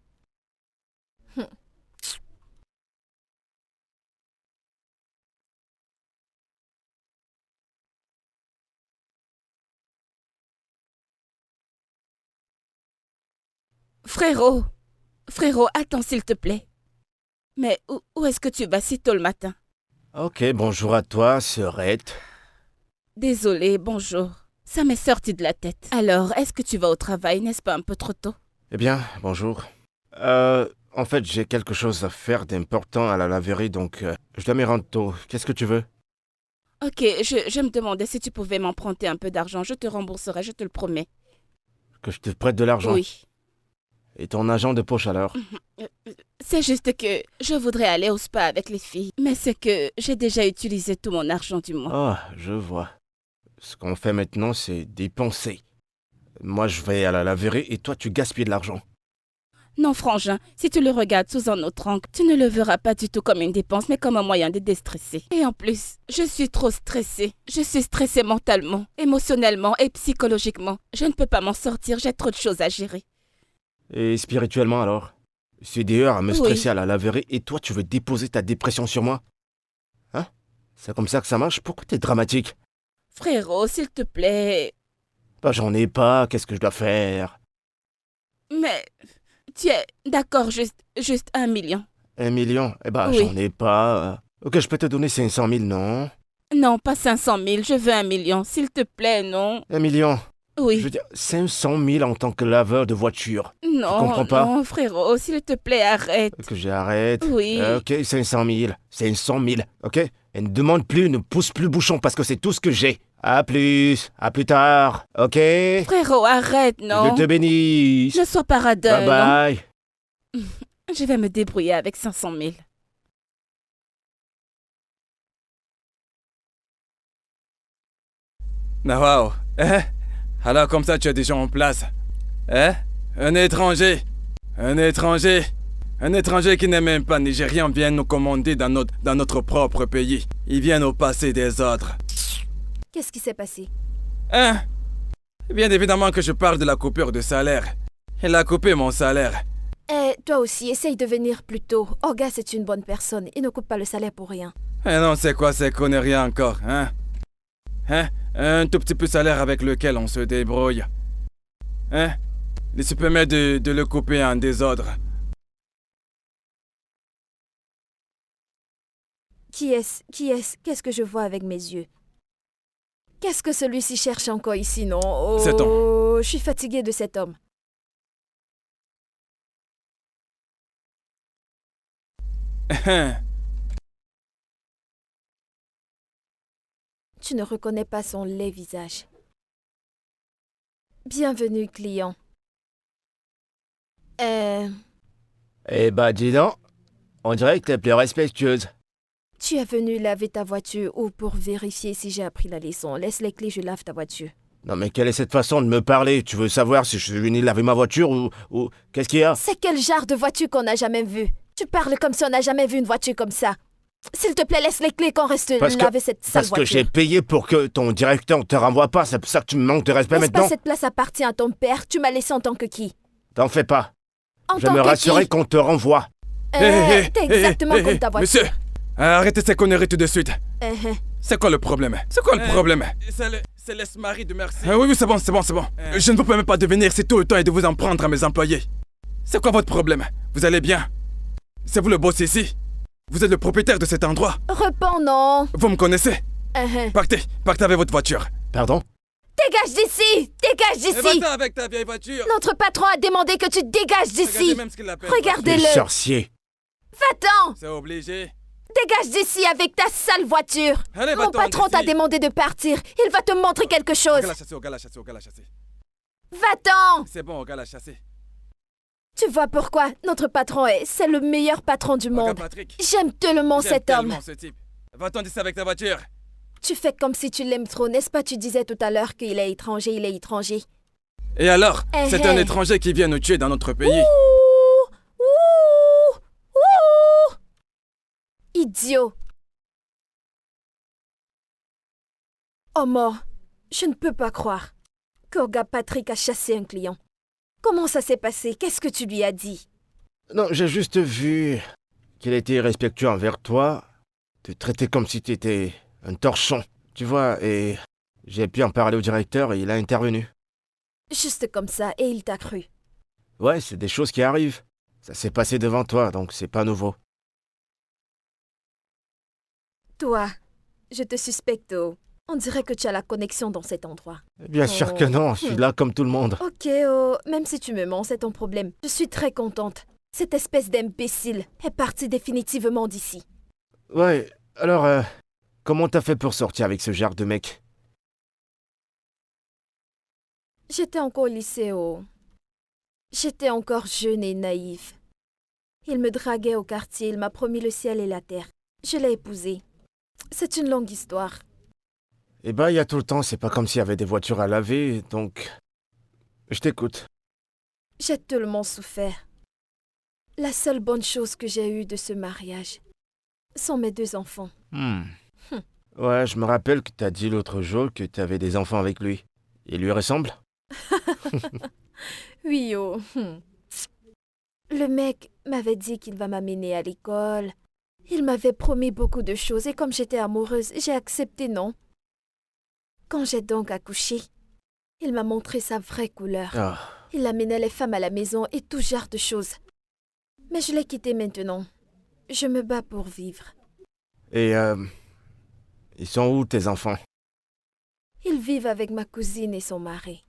Frérot, attends s'il te plaît. Mais où est-ce que tu vas si tôt le matin? Ok, bonjour à toi, sœurette. Désolée, bonjour. Ça m'est sorti de la tête. Alors, est-ce que tu vas au travail, n'est-ce pas un peu trop tôt? Eh bien, bonjour. En fait, j'ai quelque chose à faire d'important à la laverie, donc je dois m'y rendre tôt. Qu'est-ce que tu veux? Ok, je me demandais si tu pouvais m'emprunter un peu d'argent. Je te rembourserai, je te le promets. Que je te prête de l'argent? Oui. Et ton agent de poche alors? C'est juste que je voudrais aller au spa avec les filles. Mais c'est que j'ai déjà utilisé tout mon argent du mois. Ah, je vois. Ce qu'on fait maintenant, c'est dépenser. Moi, je vais à la laverie et toi, tu gaspilles de l'argent. Non, frangin, si tu le regardes sous un autre angle, tu ne le verras pas du tout comme une dépense, mais comme un moyen de déstresser. Et en plus, je suis trop stressée. Je suis stressée mentalement, émotionnellement et psychologiquement. Je ne peux pas m'en sortir, j'ai trop de choses à gérer. Et spirituellement alors? Je suis d'ailleurs à me Oui. stresser à la laverie et toi, tu veux déposer ta dépression sur moi? Hein? C'est comme ça que ça marche? Pourquoi t'es dramatique? Frérot, s'il te plaît. Bah, j'en ai pas, qu'est-ce que je dois faire? Mais tu es d'accord, juste 1 million. 1 million? Eh bah, Oui. j'en ai pas. Ok, je peux te donner 500 000, non? Non, pas 500 000, je veux 1 million. S'il te plaît, non. 1 million? Je Oui. veux dire, 500 000 en tant que laveur de voiture. Non, comprends pas? non, frérot, s'il te plaît, arrête. Que j'arrête? Oui. Ok, 500 000. 500 000, ok? Et ne demande plus, ne pousse plus le bouchon parce que c'est tout ce que j'ai. À plus tard, ok? Frérot, arrête, non. Je te bénisse. Ne sois pas radin, Bye bye. non. Je vais me débrouiller avec 500 000. Ah, wow. Alors comme ça, tu es déjà en place. Hein? Un étranger. Un étranger. Un étranger qui n'est même pas nigérien vient nous commander dans notre propre pays. Il vient nous passer des ordres. Qu'est-ce qui s'est passé? Hein? Bien évidemment que je parle de la coupure de salaire. Il a coupé mon salaire. Eh, toi aussi, essaye de venir plus tôt. Orga, c'est une bonne personne. Il ne coupe pas le salaire pour rien. Eh non, c'est quoi ces conneries encore, hein? Hein? Un tout petit peu salaire avec lequel on se débrouille. Hein? Il se permet de le couper en désordre. Qui est-ce? Qu'est-ce que je vois avec mes yeux? Qu'est-ce que celui-ci cherche encore ici, non? Oh, Cet homme. je suis fatiguée de cet homme. Tu ne reconnais pas son laid visage. Bienvenue, client. Eh bah dis donc, on dirait que t'es plus respectueuse. Tu es venu laver ta voiture ou pour vérifier si j'ai appris la leçon. Laisse les clés, je lave ta voiture. Non mais quelle est cette façon de me parler? Tu veux savoir si je suis venu laver ma voiture ou... Qu'est-ce qu'il y a? C'est quel genre de voiture qu'on n'a jamais vu? Tu parles comme si on n'a jamais vu une voiture comme ça. S'il te plaît, laisse les clés qu'on reste laver cette sale Parce voiture. que j'ai payé pour que ton directeur te renvoie pas, c'est pour ça que tu me manques de respect N'est-ce maintenant? pas cette place appartient à ton père? Tu m'as laissé en tant que qui? T'en fais pas. En Je tant me que rassurer qui? qu'on te renvoie. T'es exactement comme ta voiture. Monsieur, arrêtez ces conneries tout de suite. Eh, eh. C'est quoi le problème? C'est quoi le problème? C'est l'esmari de merci. Oui, c'est bon. Je ne vous permets pas de venir si tout le temps et de vous en prendre à mes employés. C'est quoi votre problème? Vous allez bien? C'est vous le boss ici? Vous êtes le propriétaire de cet endroit? Réponds non. Vous me connaissez? Eh, eh. Partez avec votre voiture. Pardon? Dégage d'ici! Dégage d'ici! Va-t'en avec ta vieille voiture. Notre patron a demandé que tu dégages d'ici! Regardez même ce qu'il appelle. Les Regardez-le! sorciers. Va-t'en! C'est obligé. Dégage d'ici avec ta sale voiture! Allez, Mon va-t'en patron t'a d'ici. demandé de partir. Il va te montrer quelque chose. Au gars la chasser. Va-t'en! C'est bon, au gars la chasser. Tu vois pourquoi notre patron c'est le meilleur patron du Regarde monde. Patrick. J'aime tellement J'aime cet homme. tellement ce type. Va-t'en d'ici avec ta voiture. Tu fais comme si tu l'aimes trop, n'est-ce pas? Tu disais tout à l'heure qu'il est étranger, il est étranger. Et alors? Eh, C'est eh. un étranger qui vient nous tuer dans notre pays. Ouh! Ouh! Ouh! Idiot! Oh mort, je ne peux pas croire qu'Orga Patrick a chassé un client. Comment ça s'est passé? Qu'est-ce que tu lui as dit? Non, j'ai juste vu qu'il était irrespectueux envers toi, te traiter comme si t'étais un torchon, tu vois, et j'ai pu en parler au directeur et il a intervenu. Juste comme ça, et il t'a cru. Ouais, c'est des choses qui arrivent. Ça s'est passé devant toi, donc c'est pas nouveau. Toi, je te suspecte. Oh. On dirait que tu as la connexion dans cet endroit. Bien sûr que non, je suis là comme tout le monde. Ok, oh, même si tu me mens, c'est ton problème. Je suis très contente. Cette espèce d'imbécile est partie définitivement d'ici. Ouais, alors, comment t'as fait pour sortir avec ce genre de mec? J'étais encore au lycée, oh. J'étais encore jeune et naïve. Il me draguait au quartier, il m'a promis le ciel et la terre. Je l'ai épousé. C'est une longue histoire. Eh ben, il y a tout le temps, c'est pas comme s'il y avait des voitures à laver, donc... Je t'écoute. J'ai tellement souffert. La seule bonne chose que j'ai eue de ce mariage sont mes 2 enfants. Ouais, je me rappelle que t'as dit l'autre jour que t'avais des enfants avec lui. Il lui ressemble? Oui, oh. Le mec m'avait dit qu'il va m'amener à l'école. Il m'avait promis beaucoup de choses et comme j'étais amoureuse, j'ai accepté, non? Quand j'ai donc accouché, il m'a montré sa vraie couleur. Ah, Il amenait les femmes à la maison et tout genre de choses. Mais je l'ai quitté maintenant. Je me bats pour vivre. et ils sont où tes enfants? Ils vivent avec ma cousine et son mari.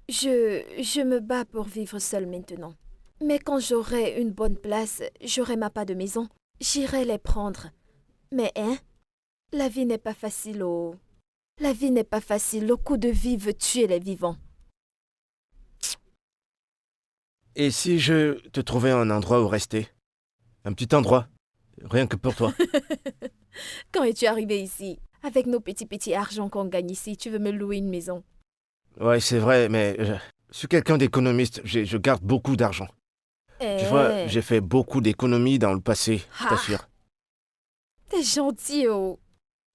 Je me bats pour vivre seule maintenant. Mais quand j'aurai une bonne place, j'aurai ma part de maison, j'irai les prendre. Mais la vie n'est pas facile, oh. La vie n'est pas facile, le coup de vie veut tuer les vivants. Et si je te trouvais un endroit où rester? Un petit endroit? Rien que pour toi. Quand es-tu arrivé ici? Avec nos petits argents qu'on gagne ici, tu veux me louer une maison? Ouais, c'est vrai, mais je suis quelqu'un d'économiste. Je garde beaucoup d'argent. Tu vois, j'ai fait beaucoup d'économies dans le passé, je Ah. t'assure. T'es gentil, oh.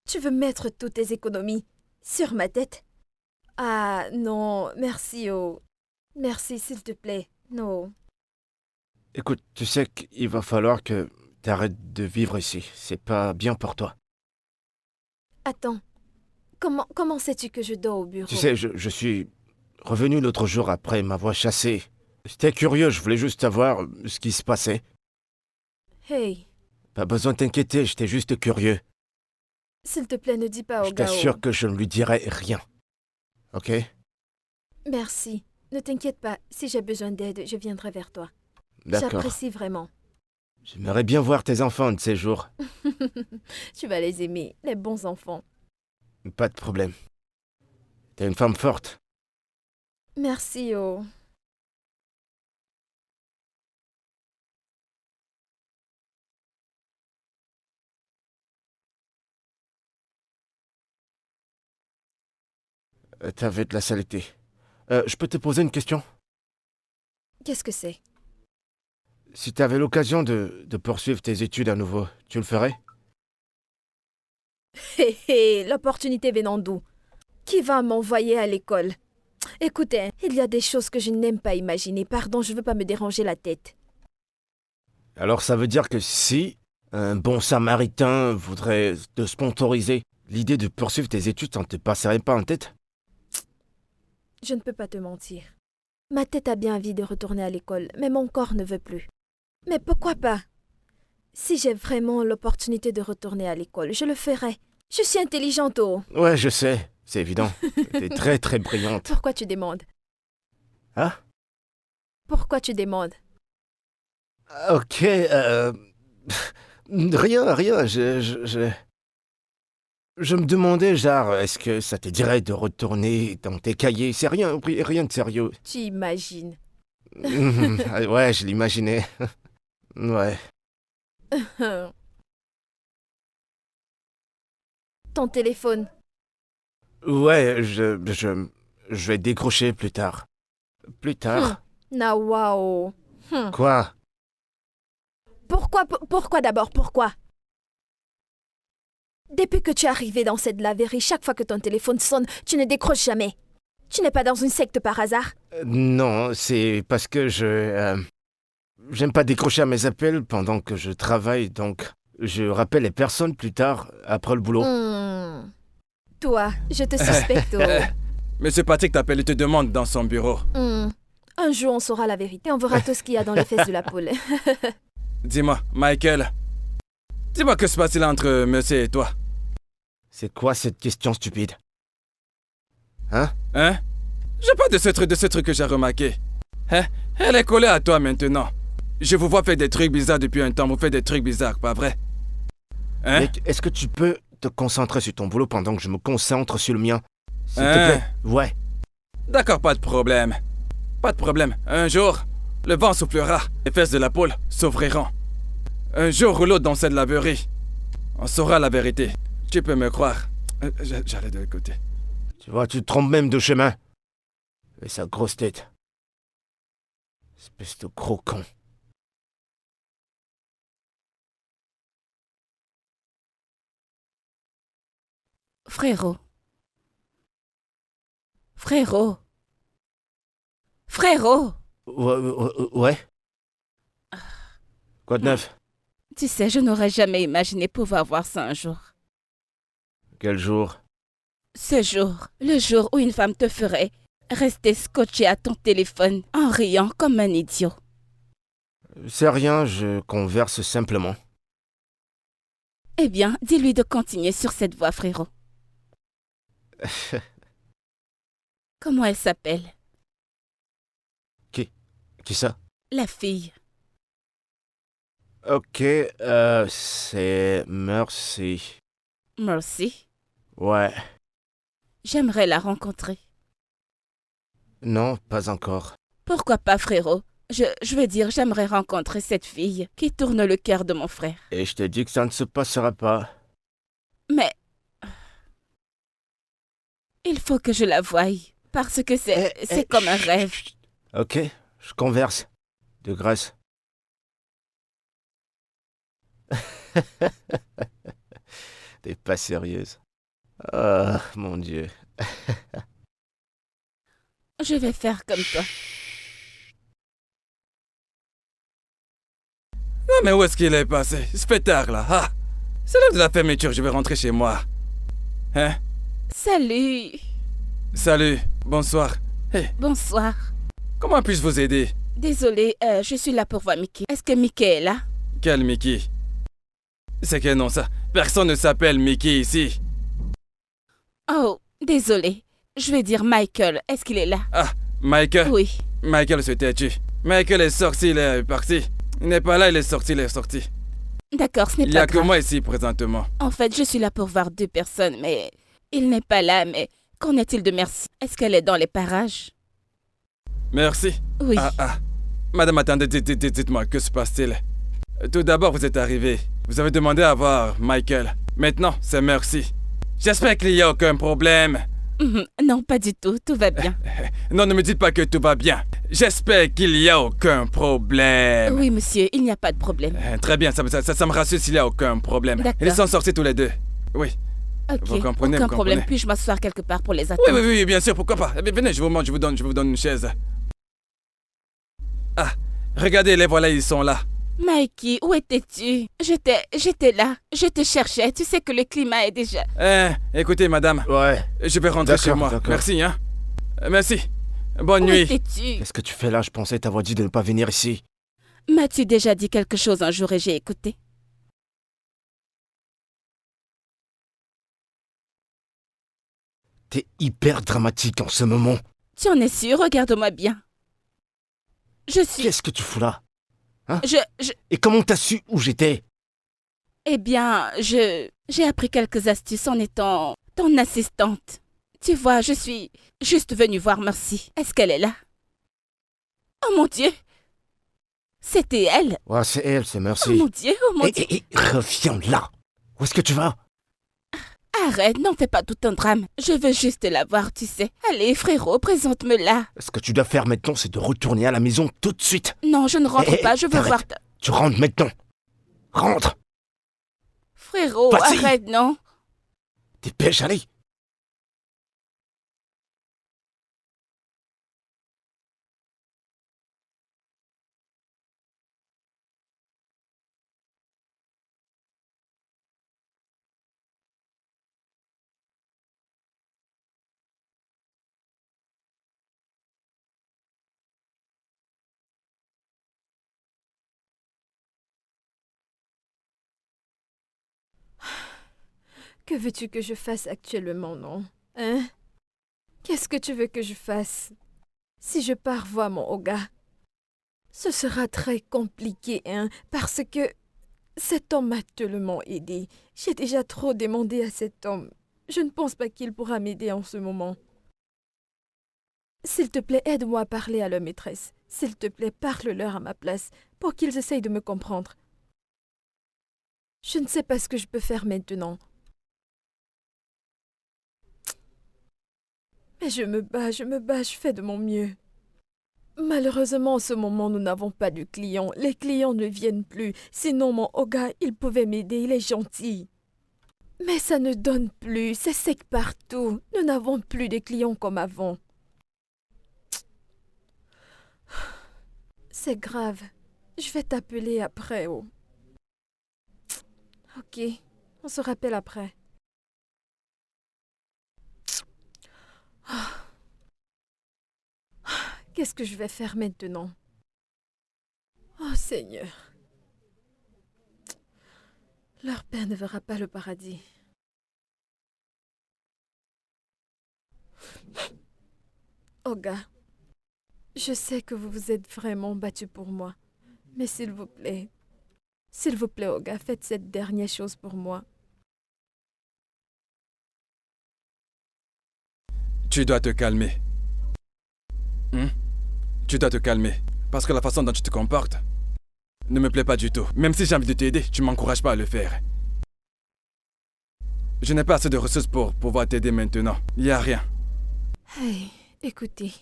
Tu veux mettre toutes tes économies sur ma tête? Ah, non, merci, oh. Merci, s'il te plaît. Non. Écoute, tu sais qu'il va falloir que t'arrêtes de vivre ici. C'est pas bien pour toi. Attends. Comment sais-tu que je dors au bureau? Tu sais, je suis revenu l'autre jour après m'avoir chassé. J'étais curieux, je voulais juste savoir ce qui se passait. Hey, Pas besoin de t'inquiéter, j'étais juste curieux. s'il te plaît, ne dis pas au Je gars. t'assure que je ne lui dirai rien. Ok? Merci. Ne t'inquiète pas. Si j'ai besoin d'aide, je viendrai vers toi. D'accord. J'apprécie vraiment. J'aimerais bien voir tes enfants un de ces jours. Tu vas les aimer, les bons enfants. Pas de problème. T'es une femme forte. Merci, oh. T'avais de la saleté. Je peux te poser une question? Qu'est-ce que c'est? Si t'avais l'occasion de poursuivre tes études à nouveau, tu le ferais? Hé hé, l'opportunité venant d'où? Qui va m'envoyer à l'école? Écoutez, il y a des choses que je n'aime pas imaginer. Pardon, je veux pas me déranger la tête. Alors ça veut dire que si un bon samaritain voudrait te sponsoriser, l'idée de poursuivre tes études, ça ne te passerait pas en tête? Je ne peux pas te mentir. Ma tête a bien envie de retourner à l'école, mais mon corps ne veut plus. Mais pourquoi pas? Si j'ai vraiment l'opportunité de retourner à l'école, je le ferai. Je suis intelligente, oh. Ouais, je sais, c'est évident. T'es très très brillante. Pourquoi tu demandes? Hein? Pourquoi tu demandes? Ok, rien, je me demandais, genre, est-ce que ça te dirait de retourner dans tes cahiers? C'est rien de sérieux. Tu imagines. Ouais, je l'imaginais. Ouais. Ton téléphone. Ouais, je vais décrocher plus tard. Plus tard? Nawa, oh. Quoi? Pourquoi d'abord? Pourquoi? Depuis que tu es arrivé dans cette laverie, chaque fois que ton téléphone sonne, tu ne décroches jamais. Tu n'es pas dans une secte par hasard? Non, c'est parce que j'aime pas décrocher à mes appels pendant que je travaille, donc je rappelle les personnes plus tard, après le boulot. Toi, je te suspecte. Oh. Monsieur Patrick t'appelle et te demande dans son bureau. Un jour, on saura la vérité. On verra tout ce qu'il y a dans les fesses de la poule. Dis-moi, Michael. Dis-moi que se passe-t-il entre monsieur et toi? C'est quoi cette question stupide? Hein? Hein? J'ai pas de ce truc que j'ai remarqué. Hein? Elle est collée à toi maintenant. Je vous vois faire des trucs bizarres depuis un temps. Vous faites des trucs bizarres, pas vrai? Hein? Mec, est-ce que tu peux te concentrer sur ton boulot pendant que je me concentre sur le mien? S'il te Hein? plaît. Ouais. D'accord, pas de problème. Pas de problème. Un jour, le vent soufflera. Les fesses de la poule s'ouvriront. Un jour ou l'autre dans cette laverie, on saura la vérité. Tu peux me croire. J'allais de l'autre côté. Tu vois, tu te trompes même de chemin. Et sa grosse tête. Espèce de gros con. Frérot. Frérot. Frérot. Ouais. Quoi de neuf? Tu sais, je n'aurais jamais imaginé pouvoir voir ça un jour. Quel jour? Ce jour, le jour où une femme te ferait rester scotché à ton téléphone en riant comme un idiot. C'est rien, je converse simplement. Eh bien, dis-lui de continuer sur cette voie, frérot. Comment elle s'appelle? Qui ça? La fille. Ok, c'est Mercy. Mercy. Ouais. J'aimerais la rencontrer. Non, pas encore. Pourquoi pas, frérot? Je veux dire, j'aimerais rencontrer cette fille qui tourne le cœur de mon frère. Et je t'ai dit que ça ne se passera pas. Mais... il faut que je la voie. parce que c'est Eh, comme un chut, rêve. chut. Ok, je converse. De grâce. T'es pas sérieuse. Ah, mon Dieu. Je vais faire comme toi. Non, mais où est-ce qu'il est passé? Il se fait tard, là. Ah! C'est l'heure de la fermeture, je vais rentrer chez moi. Hein? Salut. Salut, bonsoir. Hey, Bonsoir. comment puis-je vous aider? Désolée, je suis là pour voir Mickey. Est-ce que Mickey est là? Quel Mickey? C'est quel nom ça? Personne ne s'appelle Mickey ici. Oh, désolée. Je vais dire Michael. Est-ce qu'il est là? Ah, Michael? Oui. Michael se têtu. Michael est sorti, il est parti. Il n'est pas là, il est sorti. D'accord, ce n'est Il n'y pas a que grave. moi ici présentement. En fait, je suis là pour voir 2 personnes, mais il n'est pas là. Mais qu'en est-il de Merci? Est-ce qu'elle est dans les parages? Merci. Oui. Ah. Madame, attendez, dites-moi, que se passe-t-il? Tout d'abord, vous êtes arrivé. Vous avez demandé à voir Michael. Maintenant, c'est Merci. J'espère qu'il n'y a aucun problème. Non, pas du tout. Tout va bien. Non, ne me dites pas que tout va bien. J'espère qu'il n'y a aucun problème. Oui, monsieur, il n'y a pas de problème. Très bien, ça me rassure s'il n'y a aucun problème. D'accord. Ils sont sortis tous les deux. Oui. Ok, Vous comprenez, aucun vous problème. comprenez. Puis-je m'asseoir quelque part pour les Oui, attendre? oui, bien sûr, pourquoi pas. Venez, je vous donne une chaise. Ah, regardez, les voilà, ils sont là. Mikey, où étais-tu? J'étais là. Je te cherchais. Tu sais que le climat est déjà... Écoutez, madame, Ouais. je vais rentrer chez D'accord, moi. d'accord. Merci, hein. Merci. Bonne Où nuit. étais-tu? Qu'est-ce que tu fais là? Je pensais t'avoir dit de ne pas venir ici. M'as-tu déjà dit quelque chose un jour et j'ai écouté? T'es hyper dramatique en ce moment. Tu en es sûr? Regarde-moi bien. Je suis... Qu'est-ce que tu fous là? Je... Et comment t'as su où j'étais? Eh bien, j'ai appris quelques astuces en étant ton assistante. Tu vois, je suis juste venue voir Merci. Est-ce qu'elle est là? Oh mon Dieu! C'était elle! Ouais, c'est elle, c'est Oh Merci. mon Dieu, oh mon Dieu! Reviens là. Où est-ce que tu vas? Arrête, n'en fais pas tout un drame. Je veux juste la voir, tu sais. Allez, frérot, présente-me-la. Ce que tu dois faire maintenant, c'est de retourner à la maison tout de suite. Non, je ne rentre Eh, pas, je veux t'arrêtes. voir ta... Tu rentres maintenant. Rentre. Frérot, Vas-y. arrête, non? Dépêche, allez. Que veux-tu que je fasse actuellement, non? Hein? Qu'est-ce que tu veux que je fasse? Si je pars voir mon Oga, ce sera très compliqué, hein, parce que cet homme m'a tellement aidé. J'ai déjà trop demandé à cet homme. Je ne pense pas qu'il pourra m'aider en ce moment. S'il te plaît, aide-moi à parler à leur maîtresse. S'il te plaît, parle-leur à ma place pour qu'ils essayent de me comprendre. Je ne sais pas ce que je peux faire maintenant. Mais je me bats, je fais de mon mieux. Malheureusement, en ce moment, nous n'avons pas de clients. Les clients ne viennent plus. Sinon, mon Oga, il pouvait m'aider, il est gentil. Mais ça ne donne plus, c'est sec partout. Nous n'avons plus de clients comme avant. C'est grave. Je vais t'appeler après, oh. Ok, on se rappelle après. Qu'est-ce que je vais faire maintenant? Oh Seigneur. Leur père ne verra pas le paradis. Oga, je sais que vous vous êtes vraiment battu pour moi. Mais s'il vous plaît, Oga, faites cette dernière chose pour moi. Tu dois te calmer. Tu dois te calmer. Parce que la façon dont tu te comportes ne me plaît pas du tout. Même si j'ai envie de t'aider, tu ne m'encourages pas à le faire. Je n'ai pas assez de ressources pour pouvoir t'aider maintenant. Il n'y a rien. Hey, Écoutez,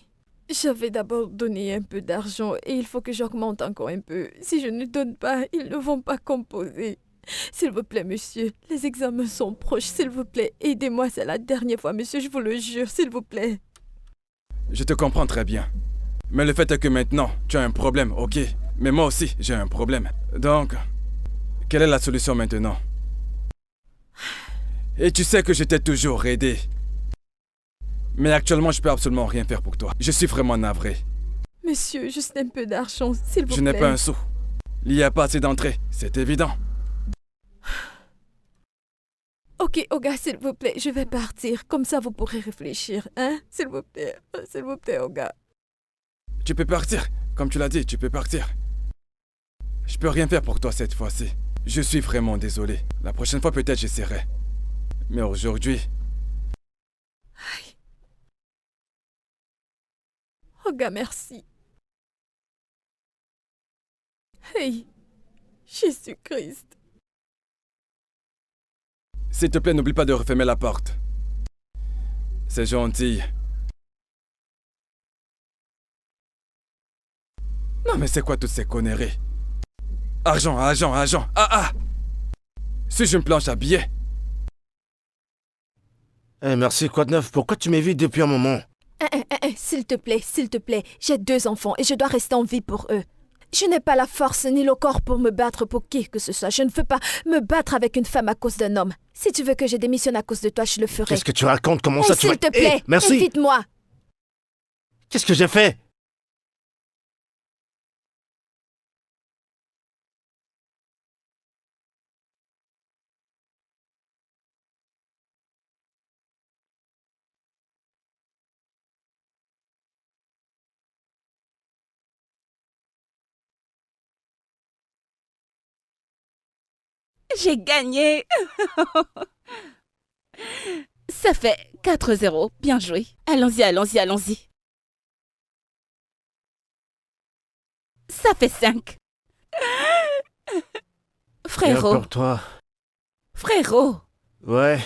j'avais d'abord donné un peu d'argent et il faut que j'augmente encore un peu. Si je ne donne pas, ils ne vont pas composer. S'il vous plaît, monsieur, les examens sont proches. S'il vous plaît, aidez-moi, c'est la dernière fois, monsieur, je vous le jure, s'il vous plaît. Je te comprends très bien. Mais le fait est que maintenant, tu as un problème, ok? Mais moi aussi, j'ai un problème. Donc, quelle est la solution maintenant? Et tu sais que je t'ai toujours aidé. Mais actuellement, je peux absolument rien faire pour toi. Je suis vraiment navré. Monsieur, juste un peu d'argent, s'il vous plaît. Je n'ai pas un sou. Il n'y a pas assez d'entrée, c'est évident. Ok, Oga, s'il vous plaît, je vais partir. Comme ça, vous pourrez réfléchir, hein? S'il vous plaît, Oga. Tu peux partir. Comme tu l'as dit, tu peux partir. Je peux rien faire pour toi cette fois-ci. Je suis vraiment désolé. La prochaine fois, peut-être, j'essaierai. Mais aujourd'hui... Aïe. Oga, merci. Hey, Jésus-Christ. S'il te plaît, n'oublie pas de refermer la porte. C'est gentil. Non mais c'est quoi toutes ces conneries? Argent, argent. Ah! Suis-je une planche à billets? Eh merci, quoi de neuf? Pourquoi tu m'évites depuis un moment? S'il te plaît, j'ai 2 enfants et je dois rester en vie pour eux. Je n'ai pas la force ni le corps pour me battre pour qui que ce soit. Je ne veux pas me battre avec une femme à cause d'un homme. Si tu veux que je démissionne à cause de toi, je le ferai. Qu'est-ce que tu racontes? Comment ça tu vas... S'il te plaît, merci. évite-moi. Qu'est-ce que j'ai fait? J'ai gagné. Ça fait 4-0. Bien joué. Allons-y. Ça fait 5. Bien Frérot, pour toi. frérot, Ouais.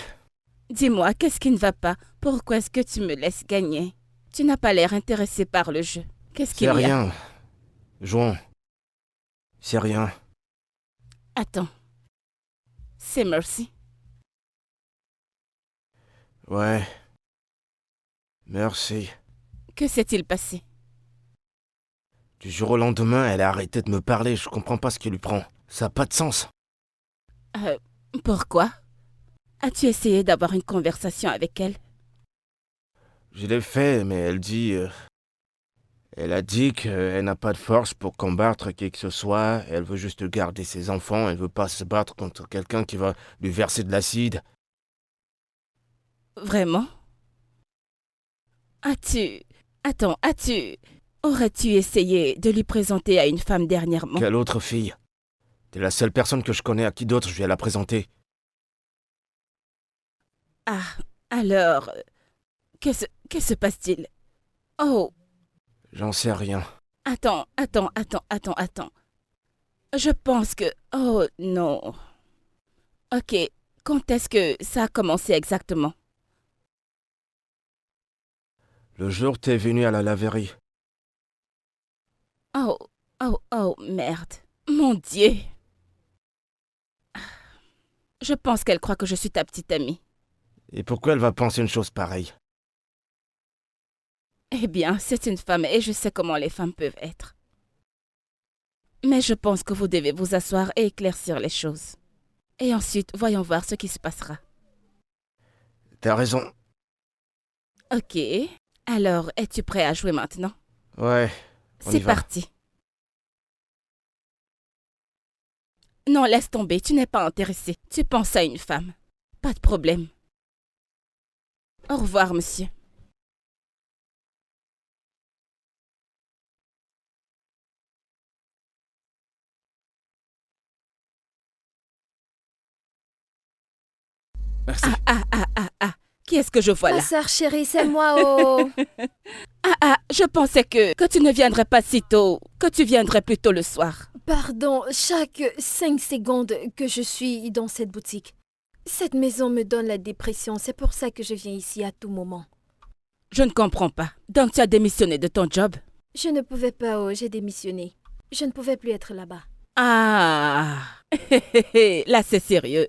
dis-moi, qu'est-ce qui ne va pas? Pourquoi est-ce que tu me laisses gagner? Tu n'as pas l'air intéressé par le jeu. Qu'est-ce qu'il y C'est a? rien. Jouons. C'est rien. Attends. C'est Mercy. Ouais. Merci. Que s'est-il passé? Du jour au lendemain, elle a arrêté de me parler. Je comprends pas ce qui lui prend. Ça a pas de sens. Pourquoi? As-tu essayé d'avoir une conversation avec elle? Je l'ai fait, mais elle dit... Elle a dit qu'elle n'a pas de force pour combattre qui que ce soit. Elle veut juste garder ses enfants. Elle veut pas se battre contre quelqu'un qui va lui verser de l'acide. Vraiment? As-tu... Attends, as-tu... Aurais-tu essayé de lui présenter à une femme dernièrement? Quelle autre fille? T'es la seule personne que je connais à qui d'autre je vais la présenter. Ah, alors... Que se passe-t-il? Oh, J'en sais rien. attends. Je pense que... Oh, non. Ok, quand est-ce que ça a commencé exactement? Le jour où t'es venu à la laverie. Oh, merde. Mon Dieu. Je pense qu'elle croit que je suis ta petite amie. Et pourquoi elle va penser une chose pareille? Eh bien, c'est une femme et je sais comment les femmes peuvent être. Mais je pense que vous devez vous asseoir et éclaircir les choses. Et ensuite, voyons voir ce qui se passera. T'as raison. Ok. Alors, es-tu prêt à jouer maintenant? Ouais, on y C'est va. parti. Non, laisse tomber, tu n'es pas intéressé. Tu penses à une femme. Pas de problème. Au revoir, monsieur. Merci. Qui est-ce que je vois Ma là? sœur chérie, c'est moi, oh. Je pensais que tu ne viendrais pas si tôt, que tu viendrais plus tôt le soir. Pardon, chaque 5 secondes que je suis dans cette boutique. Cette maison me donne la dépression, c'est pour ça que je viens ici à tout moment. Je ne comprends pas. Donc tu as démissionné de ton job? Je ne pouvais pas, oh, j'ai démissionné. Je ne pouvais plus être là-bas. Ah, là c'est sérieux.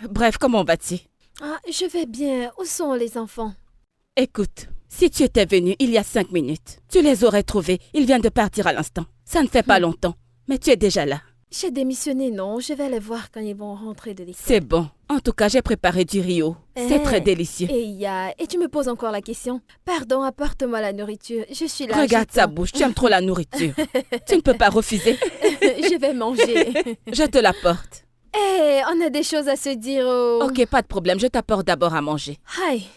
Bref, comment vas-tu? Ah, je vais bien. Où sont les enfants? Écoute, si tu étais venu il y a 5 minutes, tu les aurais trouvés. Ils viennent de partir à l'instant. Ça ne fait pas longtemps, mais tu es déjà là. J'ai démissionné, non. Je vais les voir quand ils vont rentrer de l'école. C'est bon. En tout cas, j'ai préparé du Rio. C'est très délicieux. Et tu me poses encore la question? Pardon, apporte-moi la nourriture. Je suis là. Regarde sa bouche, tu aimes trop la nourriture. Tu ne peux pas refuser. Je vais manger. Je te l'apporte. On a des choses à se dire. Oh. Ok, pas de problème. Je t'apporte d'abord à manger. Aïe.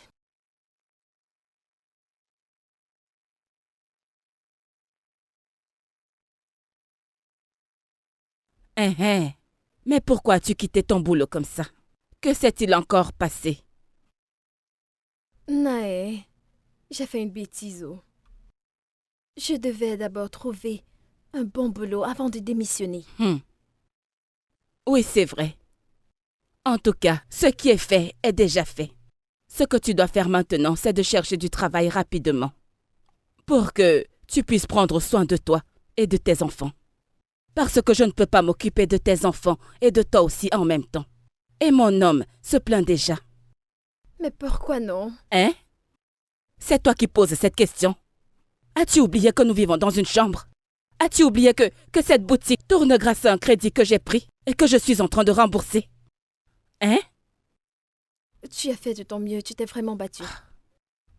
Mais pourquoi as-tu quitté ton boulot comme ça? Que s'est-il encore passé? Nae, j'ai fait une bêtise. Oh. Je devais d'abord trouver un bon boulot avant de démissionner. Oui, c'est vrai. En tout cas, ce qui est fait est déjà fait. Ce que tu dois faire maintenant, c'est de chercher du travail rapidement. Pour que tu puisses prendre soin de toi et de tes enfants. Parce que je ne peux pas m'occuper de tes enfants et de toi aussi en même temps. Et mon homme se plaint déjà. Mais pourquoi non? Hein? C'est toi qui poses cette question. As-tu oublié que nous vivons dans une chambre? As-tu oublié que cette boutique tourne grâce à un crédit que j'ai pris et que je suis en train de rembourser? Hein? Tu as fait de ton mieux, tu t'es vraiment battu.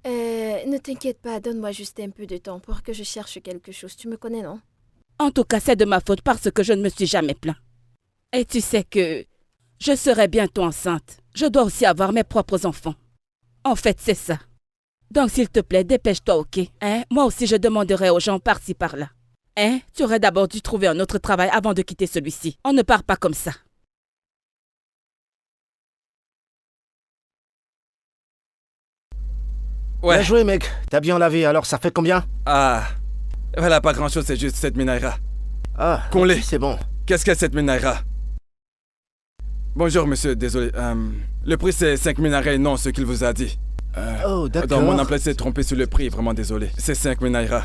Ne t'inquiète pas, donne-moi juste un peu de temps pour que je cherche quelque chose. Tu me connais, non? En tout cas, c'est de ma faute parce que je ne me suis jamais plaint. Et tu sais que je serai bientôt enceinte. Je dois aussi avoir mes propres enfants. En fait, c'est ça. Donc, s'il te plaît, dépêche-toi, ok? Moi aussi, je demanderai aux gens par-ci, par-là. Tu aurais d'abord dû trouver un autre travail avant de quitter celui-ci. On ne part pas comme ça. Ouais. Bien joué, mec. T'as bien lavé, alors ça fait combien? Ah, voilà, pas grand-chose, c'est juste 7 Naira. Ah, Qu'on-les. ok, c'est bon. Qu'est-ce que 7 Naira? Bonjour, monsieur, désolé. Le prix, c'est 5 Naira et non ce qu'il vous a dit. Oh, d'accord. Dans mon emploi, s'est trompé sur le prix, vraiment désolé. C'est 5 Naira.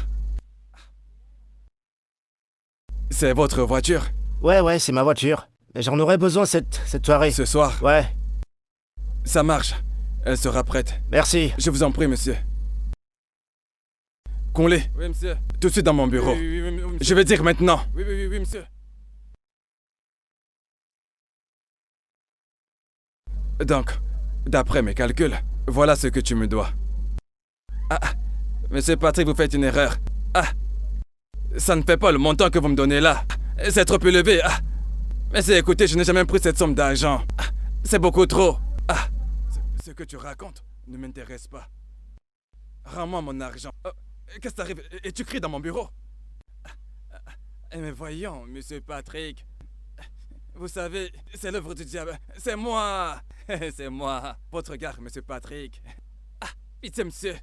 C'est votre voiture? Ouais, c'est ma voiture. Mais j'en aurais besoin cette soirée. Ce soir? Ouais, Ça marche. Elle sera prête. merci. Je vous en prie, monsieur. Qu'on-les. Oui, monsieur. Tout de suite dans mon bureau. Oui, monsieur. Je vais dire maintenant. Oui, monsieur. Donc, d'après mes calculs, voilà ce que tu me dois. Ah, monsieur Patrick, vous faites une erreur. Ah, ça ne fait pas le montant que vous me donnez là. C'est trop élevé. Ah, mais écoutez, je n'ai jamais pris cette somme d'argent. Ah, c'est beaucoup trop. Ah, ce que tu racontes ne m'intéresse pas. Rends-moi mon argent. Oh, qu'est-ce qui t'arrive? Et tu cries dans mon bureau? Mais voyons, monsieur Patrick. Vous savez, c'est l'œuvre du diable. C'est moi. C'est moi. Votre regard, monsieur Patrick. Ah, pitié, monsieur.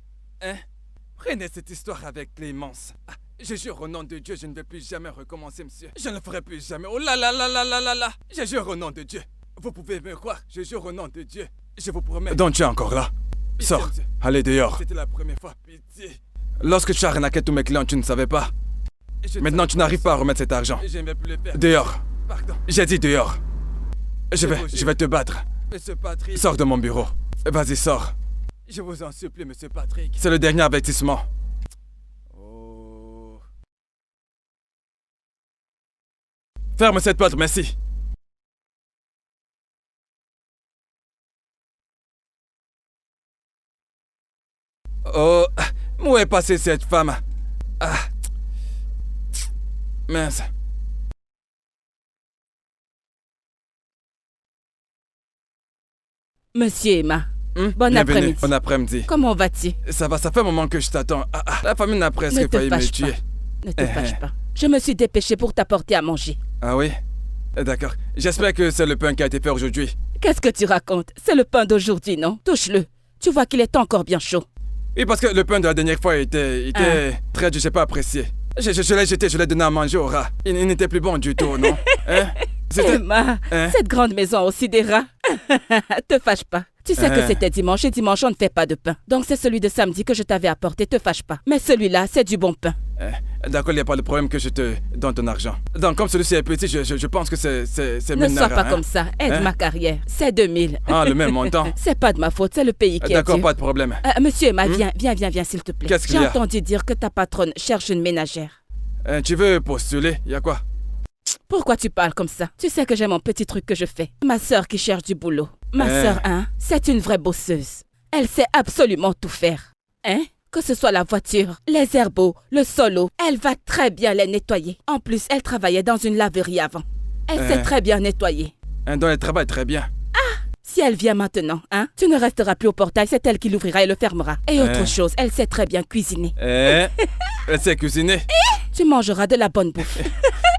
Prenez cette histoire avec clémence. Ah, je jure au nom de Dieu, je ne vais plus jamais recommencer, monsieur. Je ne le ferai plus jamais. Oh là là là là là là là. Je jure au nom de Dieu. Vous pouvez me croire, je jure au nom de Dieu. Je vous promets. Donc tu es encore là? Pitié, sors, monsieur. Allez dehors. C'était la première fois, pitié. Lorsque tu arnaquais tous mes clients, tu ne savais pas. Maintenant, tu n'arrives pas à remettre cet argent. Je ne vais plus le faire. Dehors. Pardon. J'ai dit dehors. Je vais te battre. Monsieur Patrick. Sors de mon bureau. Vas-y, sors. Je vous en supplie, monsieur Patrick. C'est le dernier avertissement. Oh. Ferme cette porte, merci. Oh, où est passée cette femme? Ah. Mince. Monsieur Emma, bon Bienvenue. après-midi. Bon après-midi. Comment vas-tu? Ça va, ça fait un moment que je t'attends. La famille n'a Ne presque te failli me fâche tuer. pas. Ne te fâche pas. Je me suis dépêchée pour t'apporter à manger. Ah oui? D'accord. J'espère que c'est le pain qui a été fait aujourd'hui. Qu'est-ce que tu racontes? C'est le pain d'aujourd'hui, non? Touche-le. Tu vois qu'il est encore bien chaud. Oui, parce que le pain de la dernière fois était très, je sais pas, apprécié. Je l'ai jeté, je l'ai donné à manger au rat. Il n'était plus bon du tout, non? C'était... Emma, cette grande maison a aussi des rats. Te fâche pas. Tu sais que c'était dimanche et dimanche on ne fait pas de pain. Donc c'est celui de samedi que je t'avais apporté, te fâche pas. Mais celui-là, c'est du bon pain. D'accord, il n'y a pas de problème que je te donne ton argent. Donc, comme celui-ci est petit, je pense que c'est Ne 1000 sois naira, pas hein. comme ça, aide Hein? ma carrière. C'est 2000. Ah, le même montant. C'est pas de ma faute, c'est le pays qui est D'accord, dur. pas de problème. Monsieur Emma, viens, s'il te plaît. Qu'est-ce qu'il y J'ai a? entendu dire que ta patronne cherche une ménagère. Tu veux postuler? Il y a quoi? Pourquoi tu parles comme ça? Tu sais que j'ai mon petit truc que je fais. Ma sœur qui cherche du boulot. Ma sœur, hein, c'est une vraie bosseuse. Elle sait absolument tout faire. Hein? Que ce soit la voiture, les herbeaux, le solo, elle va très bien les nettoyer. En plus, elle travaillait dans une laverie avant. Elle sait très bien nettoyer. Donc, elle travaille très bien. Si elle vient maintenant, hein, tu ne resteras plus au portail, c'est elle qui l'ouvrira et le fermera. Et autre chose, elle sait très bien cuisiner. Elle sait cuisiner. Tu mangeras de la bonne bouffe.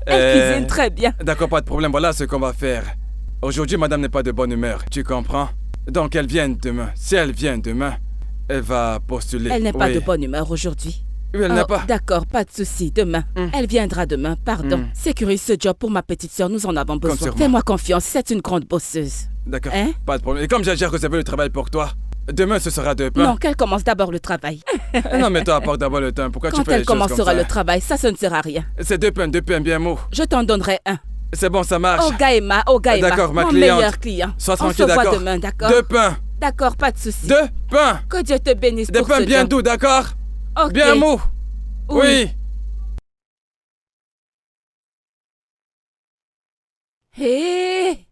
Elle cuisine très bien. D'accord, pas de problème. Voilà ce qu'on va faire. Aujourd'hui, madame n'est pas de bonne humeur. Tu comprends? Donc, elle vient demain. Si elle vient demain, elle va postuler. Elle n'est pas Oui. de bonne humeur aujourd'hui. Oui, elle n'a pas. D'accord, pas de souci. Demain. Elle viendra demain, pardon. Sécurise ce job pour ma petite sœur, nous en avons besoin. sur moi. Fais-moi confiance, c'est une grande bosseuse. D'accord, Hein? pas de problème. Et comme j'ai déjà réservé le travail pour toi, demain ce sera de pain. Non, qu'elle commence d'abord le travail. Non, mais toi, apporte d'abord le temps. Pourquoi tu Quand fais elle les choses comme commencera ça? le travail, ça ne sert à rien. C'est deux pains bien mou. Je t'en donnerai un. C'est bon, ça marche. Ogaema, D'accord, ma mon cliente. meilleur client. Sois On tranquille, se voit d'accord? demain, d'accord? Deux pains. D'accord, pas de souci. Deux pains. Que Dieu te bénisse Des pour pains ce bien job. doux, d'accord? Ok. Bien mou. Oui. Hé!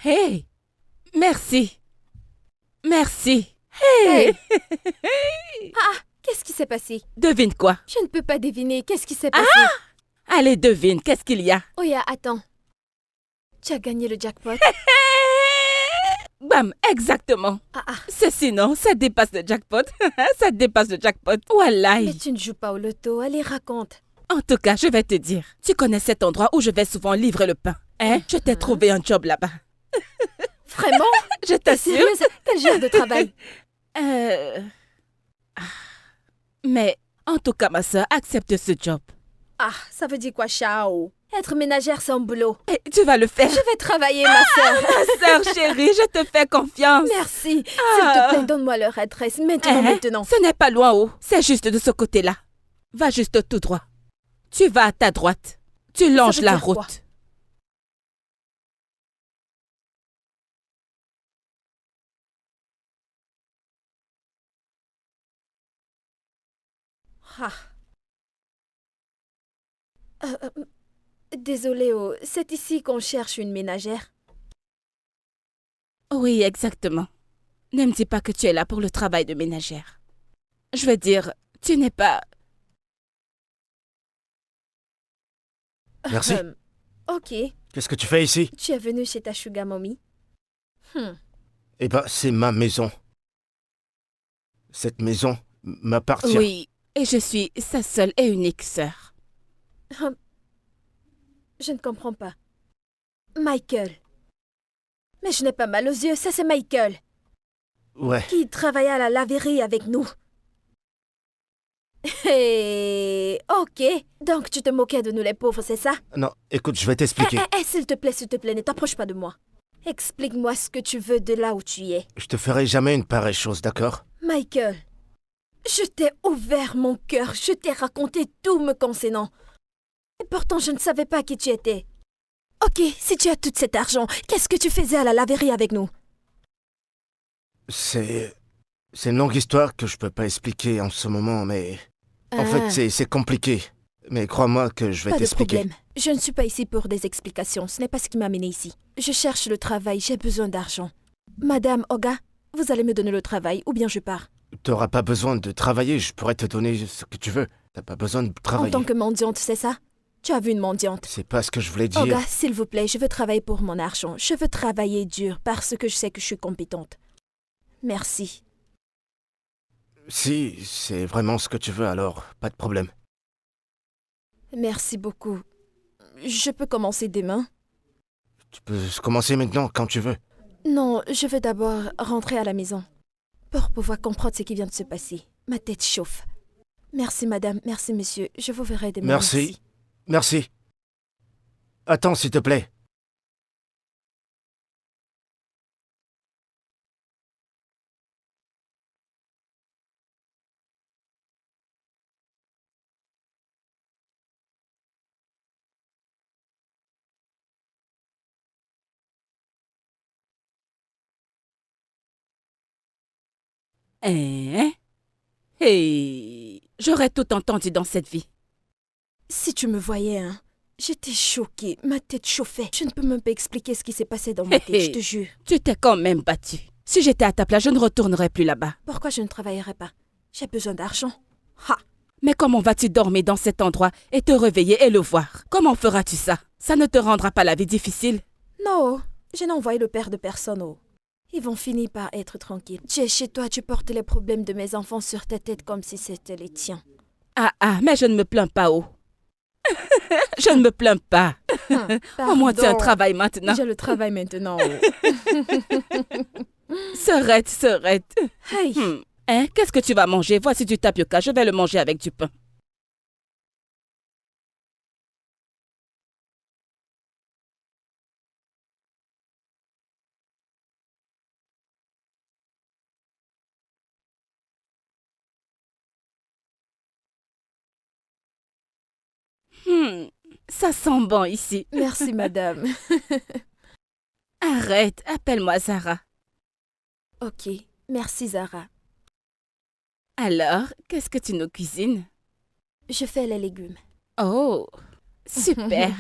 Hé! Merci. Merci. Hé! Qu'est-ce qui s'est passé? Devine quoi? Je ne peux pas deviner. Qu'est-ce qui s'est passé? Allez, devine, qu'est-ce qu'il y a? Oya, attends. Tu as gagné le jackpot. Bam, exactement. Ah, Ceci, non, ça dépasse le jackpot. Ça dépasse le jackpot. Wallahi. mais tu ne joues pas au loto. Allez, raconte. En tout cas, je vais te dire. Tu connais cet endroit où je vais souvent livrer le pain. Hein? Je t'ai trouvé un job là-bas. Vraiment? Je T'es t'assure. sérieuse? Quel genre de travail? Mais, en tout cas, ma soeur, accepte ce job. Ah, ça veut dire quoi, Chao? Être ménagère sans boulot. Et tu vas le faire. Je vais travailler, ma sœur. Ma sœur chérie, je te fais confiance. Merci. S'il te plaît, donne-moi leur adresse. Maintenant. Ce n'est pas loin, oh. C'est juste de ce côté-là. Va juste tout droit. Tu vas à ta droite. Tu longes veut la dire quoi? route. Ah. Désolée, oh. C'est ici qu'on cherche une ménagère. Oui, exactement. Ne me dis pas que tu es là pour le travail de ménagère. Je veux dire, tu n'es pas... Merci. Ok. Qu'est-ce que tu fais ici? Tu es venu chez ta sugar mommy? Eh ben, c'est ma maison. Cette maison m'appartient. Oui, et je suis sa seule et unique sœur. Je ne comprends pas. Michael. Mais je n'ai pas mal aux yeux, ça c'est Michael. Ouais. Qui travaillait à la laverie avec nous. Hey, ok. Donc tu te moquais de nous les pauvres, c'est ça? Non, écoute, je vais t'expliquer. S'il te plaît, ne t'approche pas de moi. Explique-moi ce que tu veux de là où tu es. Je te ferai jamais une pareille chose, d'accord? Michael, je t'ai ouvert mon cœur, je t'ai raconté tout me concernant. Et pourtant, je ne savais pas qui tu étais. Ok, si tu as tout cet argent, qu'est-ce que tu faisais à la laverie avec nous? C'est une longue histoire que je peux pas expliquer en ce moment, mais... En fait, c'est compliqué. Mais crois-moi que je vais Pas de t'expliquer. problème. Je ne suis pas ici pour des explications. Ce n'est pas ce qui m'a amené ici. Je cherche le travail. J'ai besoin d'argent. Madame Oga, vous allez me donner le travail ou bien je pars. T'auras pas besoin de travailler, je pourrais te donner ce que tu veux. T'as pas besoin de En travailler. tant que mendiante, c'est ça? Tu as vu une mendiante. C'est pas ce que je voulais dire. Oga, s'il vous plaît, je veux travailler pour mon argent. Je veux travailler dur parce que je sais que je suis compétente. Merci. Si c'est vraiment ce que tu veux, alors pas de problème. Merci beaucoup. Je peux commencer demain? Tu peux commencer maintenant, quand tu veux. Non, je veux d'abord rentrer à la maison pour pouvoir comprendre ce qui vient de se passer. Ma tête chauffe. Merci madame, merci monsieur. Je vous verrai demain. Merci. Merci. Attends, s'il te plaît. Hein? Hey, j'aurais tout entendu dans cette vie. Si tu me voyais, hein, j'étais choquée, ma tête chauffait. Je ne peux même pas expliquer ce qui s'est passé dans ma tête, je te jure. Tu t'es quand même battu. Si j'étais à ta place, je ne retournerais plus là-bas. Pourquoi je ne travaillerais pas? J'ai besoin d'argent. Ha! Mais comment vas-tu dormir dans cet endroit et te réveiller et le voir? Comment feras-tu ça? Ça ne te rendra pas la vie difficile? Non, je n'ai envoyé le père de personne. Oh. Ils vont finir par être tranquilles. Tu es chez toi, tu portes les problèmes de mes enfants sur ta tête comme si c'était les tiens. Ah, mais je ne me plains pas, oh. Je ne me plains pas. Au moins, tu as un travail maintenant. J'ai le travail maintenant. Oh. Serrette. Hey! Hein? Qu'est-ce que tu vas manger? Voici du tapioca, je vais le manger avec du pain. Ça sent bon ici. Merci, madame. Arrête, appelle-moi Zara. Ok, merci, Zara. Alors, qu'est-ce que tu nous cuisines? Je fais les légumes. Oh, super.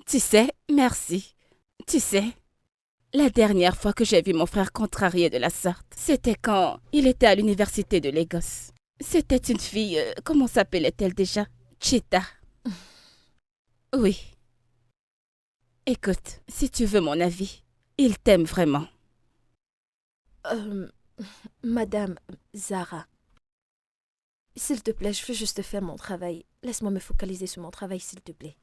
Tu sais, merci. Tu sais, la dernière fois que j'ai vu mon frère contrarié de la sorte, c'était quand il était à l'université de Lagos. C'était une fille, comment s'appelait-elle déjà? Chita. Oui. Écoute, si tu veux mon avis, il t'aime vraiment. Madame Zara, s'il te plaît, je veux juste faire mon travail. Laisse-moi me focaliser sur mon travail, s'il te plaît.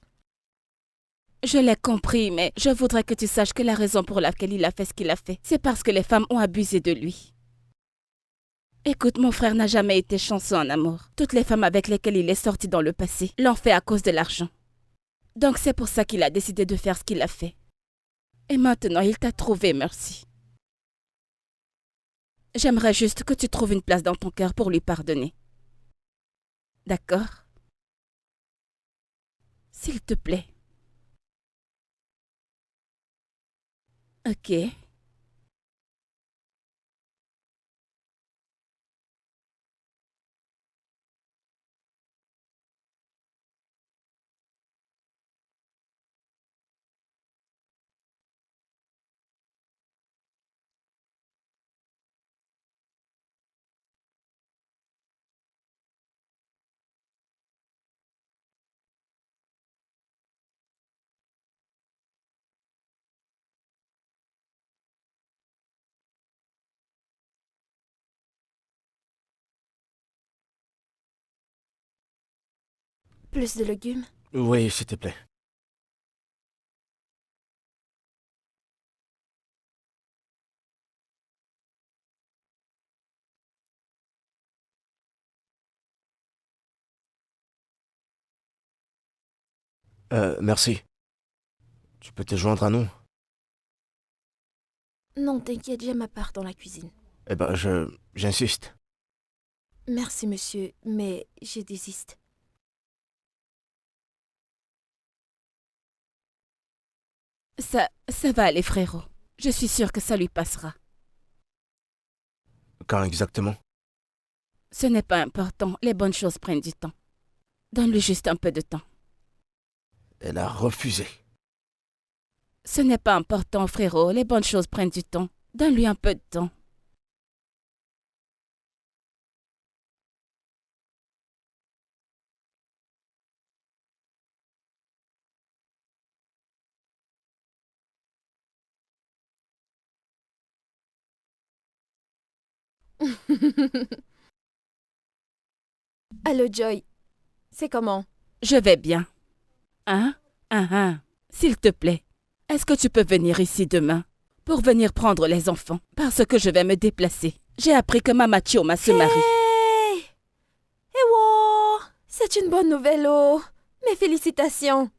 Je l'ai compris, mais je voudrais que tu saches que la raison pour laquelle il a fait ce qu'il a fait, c'est parce que les femmes ont abusé de lui. Écoute, mon frère n'a jamais été chanceux en amour. Toutes les femmes avec lesquelles il est sorti dans le passé l'ont fait à cause de l'argent. Donc c'est pour ça qu'il a décidé de faire ce qu'il a fait. Et maintenant, il t'a trouvé, merci. J'aimerais juste que tu trouves une place dans ton cœur pour lui pardonner. D'accord? S'il te plaît. Ok. Plus de légumes? Oui, s'il te plaît. Merci. Tu peux te joindre à nous? Non, t'inquiète, j'ai ma part dans la cuisine. Eh ben, j'insiste. Merci, monsieur, mais je désiste. Ça va aller, frérot. Je suis sûre que ça lui passera. Quand exactement? Ce n'est pas important, les bonnes choses prennent du temps. Donne-lui juste un peu de temps. Elle a refusé. Ce n'est pas important, frérot, les bonnes choses prennent du temps. Donne-lui un peu de temps. Allô, Joy. C'est comment? Je vais bien. Hein? S'il te plaît, est-ce que tu peux venir ici demain pour venir prendre les enfants? Parce que je vais me déplacer. J'ai appris que Mama Chioma se marie. Hey! Eh wow! C'est une bonne nouvelle, oh! Mes félicitations!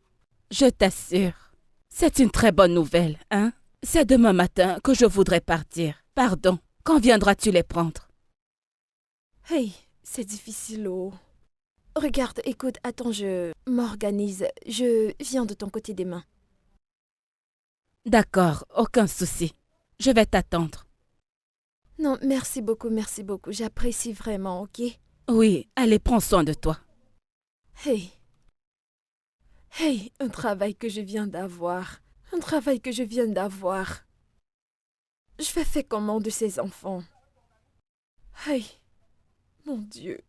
Je t'assure, c'est une très bonne nouvelle, hein? C'est demain matin que je voudrais partir. Pardon, quand viendras-tu les prendre? Hey, c'est difficile, oh. Regarde, écoute, attends, je m'organise. Je viens de ton côté demain. D'accord, aucun souci. Je vais t'attendre. Non, merci beaucoup, j'apprécie vraiment, ok? Oui, allez, prends soin de toi. Hey. Hey, un travail que je viens d'avoir. Un travail que je viens d'avoir. Je vais faire comment de ces enfants? Hey, mon Dieu.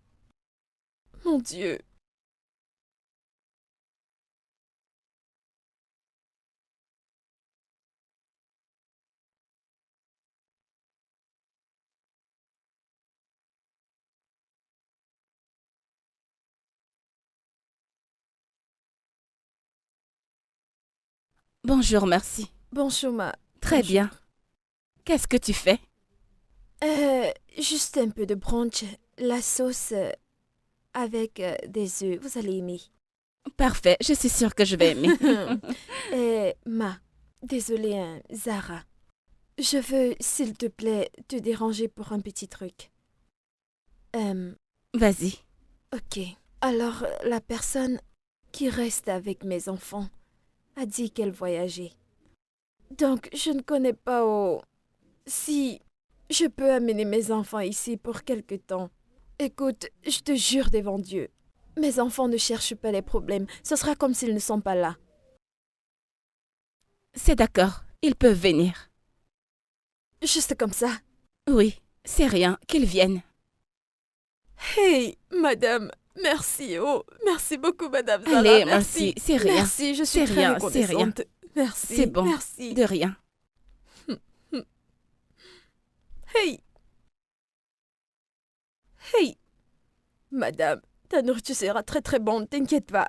Mon Dieu. Bonjour, merci. Bonjour, ma. Très Bonjour. bien. Qu'est-ce que tu fais? Juste un peu de brunch. La sauce avec des œufs. Vous allez aimer. Parfait, je suis sûre que je vais aimer. Désolée, hein, Zara. Je veux, s'il te plaît, te déranger pour un petit truc. Vas-y. Ok. Alors, la personne qui reste avec mes enfants a dit qu'elle voyageait. Donc, je ne connais pas si je peux amener mes enfants ici pour quelque temps. Écoute, je te jure devant Dieu, mes enfants ne cherchent pas les problèmes. Ce sera comme s'ils ne sont pas là. C'est d'accord, ils peuvent venir. Juste comme ça. Oui, c'est rien, qu'ils viennent. Hey, madame, merci. Oh, merci beaucoup, madame Zara. Allez, merci. merci, c'est rien. Merci, je suis C'est très rien, reconnaissante. Merci. C'est bon. Merci. De rien. Hey. Hey. Madame, ta nourriture sera très très bonne, t'inquiète pas.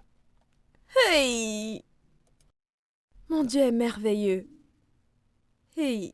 Hey. Mon Dieu est merveilleux. Hey.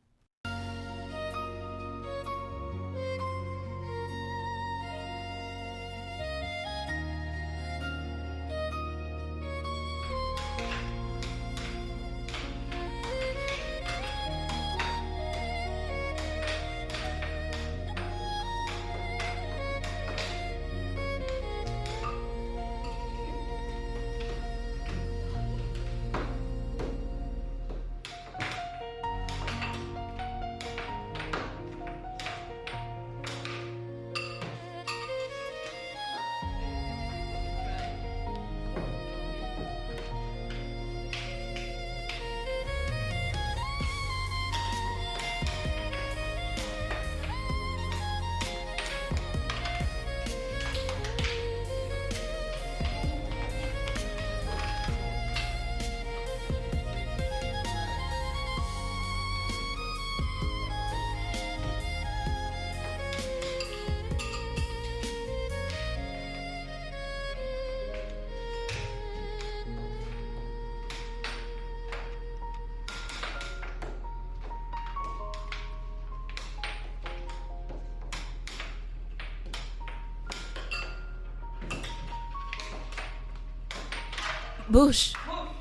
Bouge,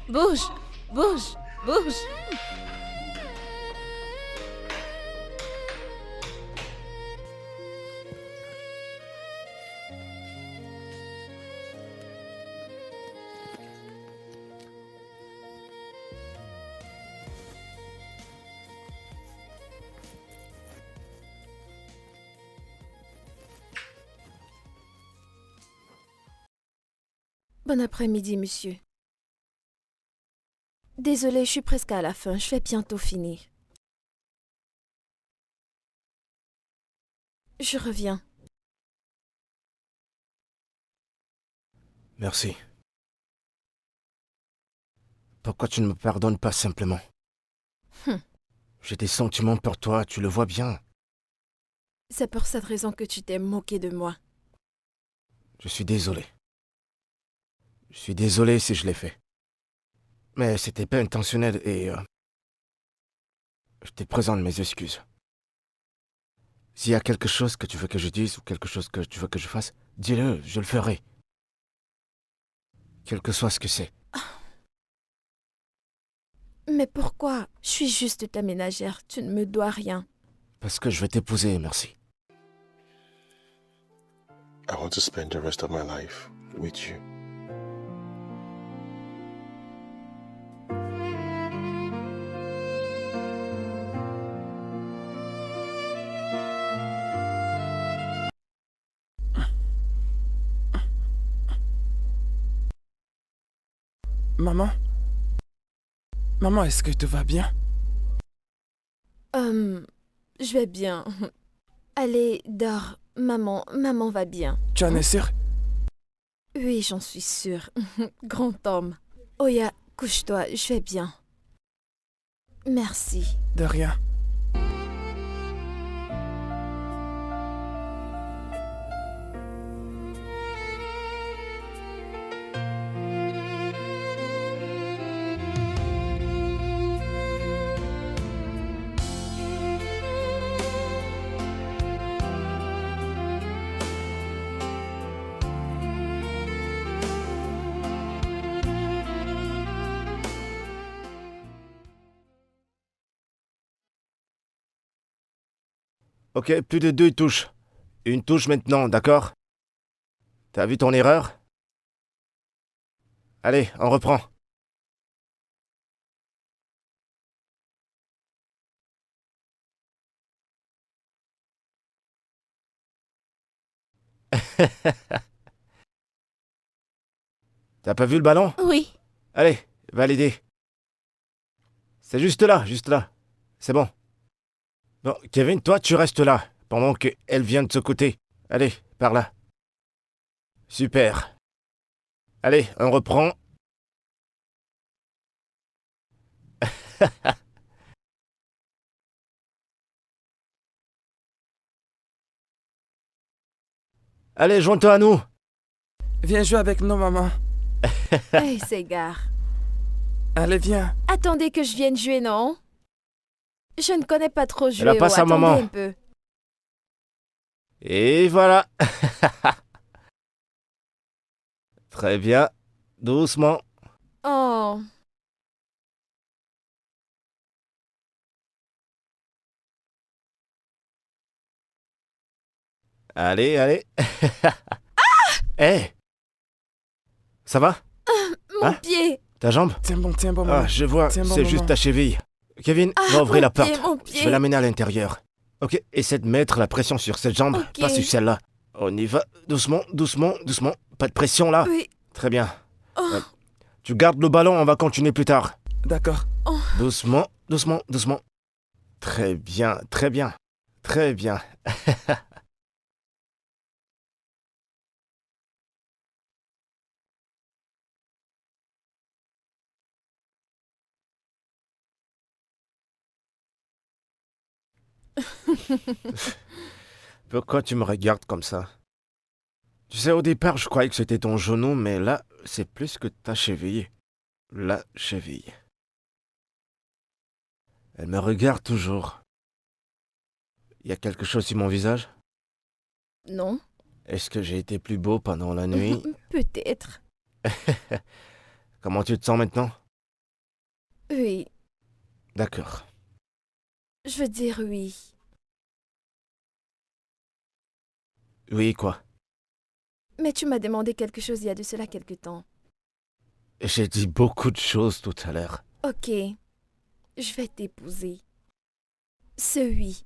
bouge, bouge, bouge. Bon après-midi, monsieur. Désolée, je suis presque à la fin. Je vais bientôt finir. Je reviens. Merci. Pourquoi tu ne me pardonnes pas simplement? J'ai des sentiments pour toi, tu le vois bien. C'est pour cette raison que tu t'es moqué de moi. Je suis désolé. Je suis désolé si je l'ai fait. Mais c'était pas intentionnel et... je te présente mes excuses. S'il y a quelque chose que tu veux que je dise ou quelque chose que tu veux que je fasse, dis-le, je le ferai. Quel que soit ce que c'est. Mais pourquoi? Je suis juste ta ménagère. Tu ne me dois rien. Parce que je vais t'épouser, merci. I want to spend the rest of my life with you. Maman? Maman, est-ce que tout va bien? Je vais bien. Allez, dors. Maman va bien. Tu en es sûr? Oui, j'en suis sûre. Grand homme. Oya, couche-toi, je vais bien. Merci. De rien. Ok, plus de 2 touches. Une touche maintenant, d'accord? T'as vu ton erreur? Allez, on reprend. T'as pas vu le ballon? Oui. Allez, va l'aider. C'est juste là, juste là. C'est bon. Bon, Kevin, toi, tu restes là, pendant qu'elle vient de ce côté. Allez, par là. Super. Allez, on reprend. Allez, joins-toi à nous. Viens jouer avec nous, maman. Hey, Ségare. Allez, viens. Attendez que je vienne jouer, non? Je ne connais pas trop jouer. Elle a pas sa attendez maman. un peu. Et voilà. Très bien. Doucement. Oh. Allez, allez. Hé. Ça va? Mon Hein? pied. Ta jambe? Tiens bon, maman. Ah, je vois, Tiens bon, c'est juste maman. ta cheville. Kevin, Ah, va ouvrir mon la porte. pied, mon Je pied. vais l'amener à l'intérieur. Ok, essaie de mettre la pression sur cette jambe, Ok. pas sur celle-là. On y va. Doucement, doucement, doucement. Pas de pression là. Oui. Très bien. Oh. Tu gardes le ballon, on va continuer plus tard. D'accord. Doucement, doucement, doucement. Très bien, très bien. Très bien. Pourquoi tu me regardes comme ça? Tu sais, au départ, je croyais que c'était ton genou, mais là, c'est plus que ta cheville. La cheville. Elle me regarde toujours. Il y a quelque chose sur mon visage? Non. Est-ce que j'ai été plus beau pendant la nuit? Peut-être. Comment tu te sens maintenant? Oui. D'accord. Je veux dire oui. Oui, quoi? Mais tu m'as demandé quelque chose il y a de cela quelque temps. J'ai dit beaucoup de choses tout à l'heure. Ok. Je vais t'épouser. Ce oui.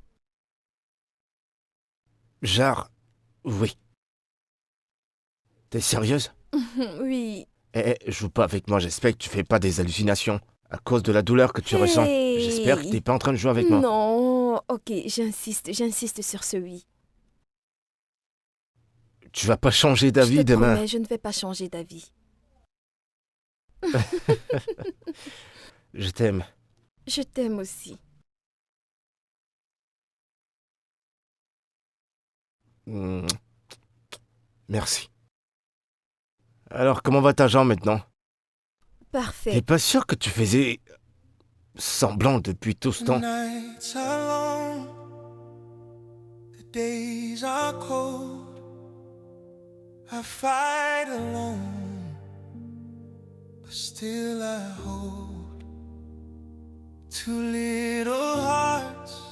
Genre, oui. T'es sérieuse? Oui. Eh, joue pas avec moi, j'espère que tu fais pas des hallucinations. À cause de la douleur que tu ressens. Hey. J'espère que t'es pas en train de jouer avec moi. Non. Ok, j'insiste sur ce oui. Tu vas pas changer Je d'avis te demain. promets, je ne vais pas changer d'avis. Je t'aime. Je t'aime aussi. Mm. Merci. Alors, comment va ta jambe maintenant? T'es Parfait. pas sûr que tu faisais semblant depuis tout ce temps? Nights are long, the days are cold. I fight alone, but still I hold two little hearts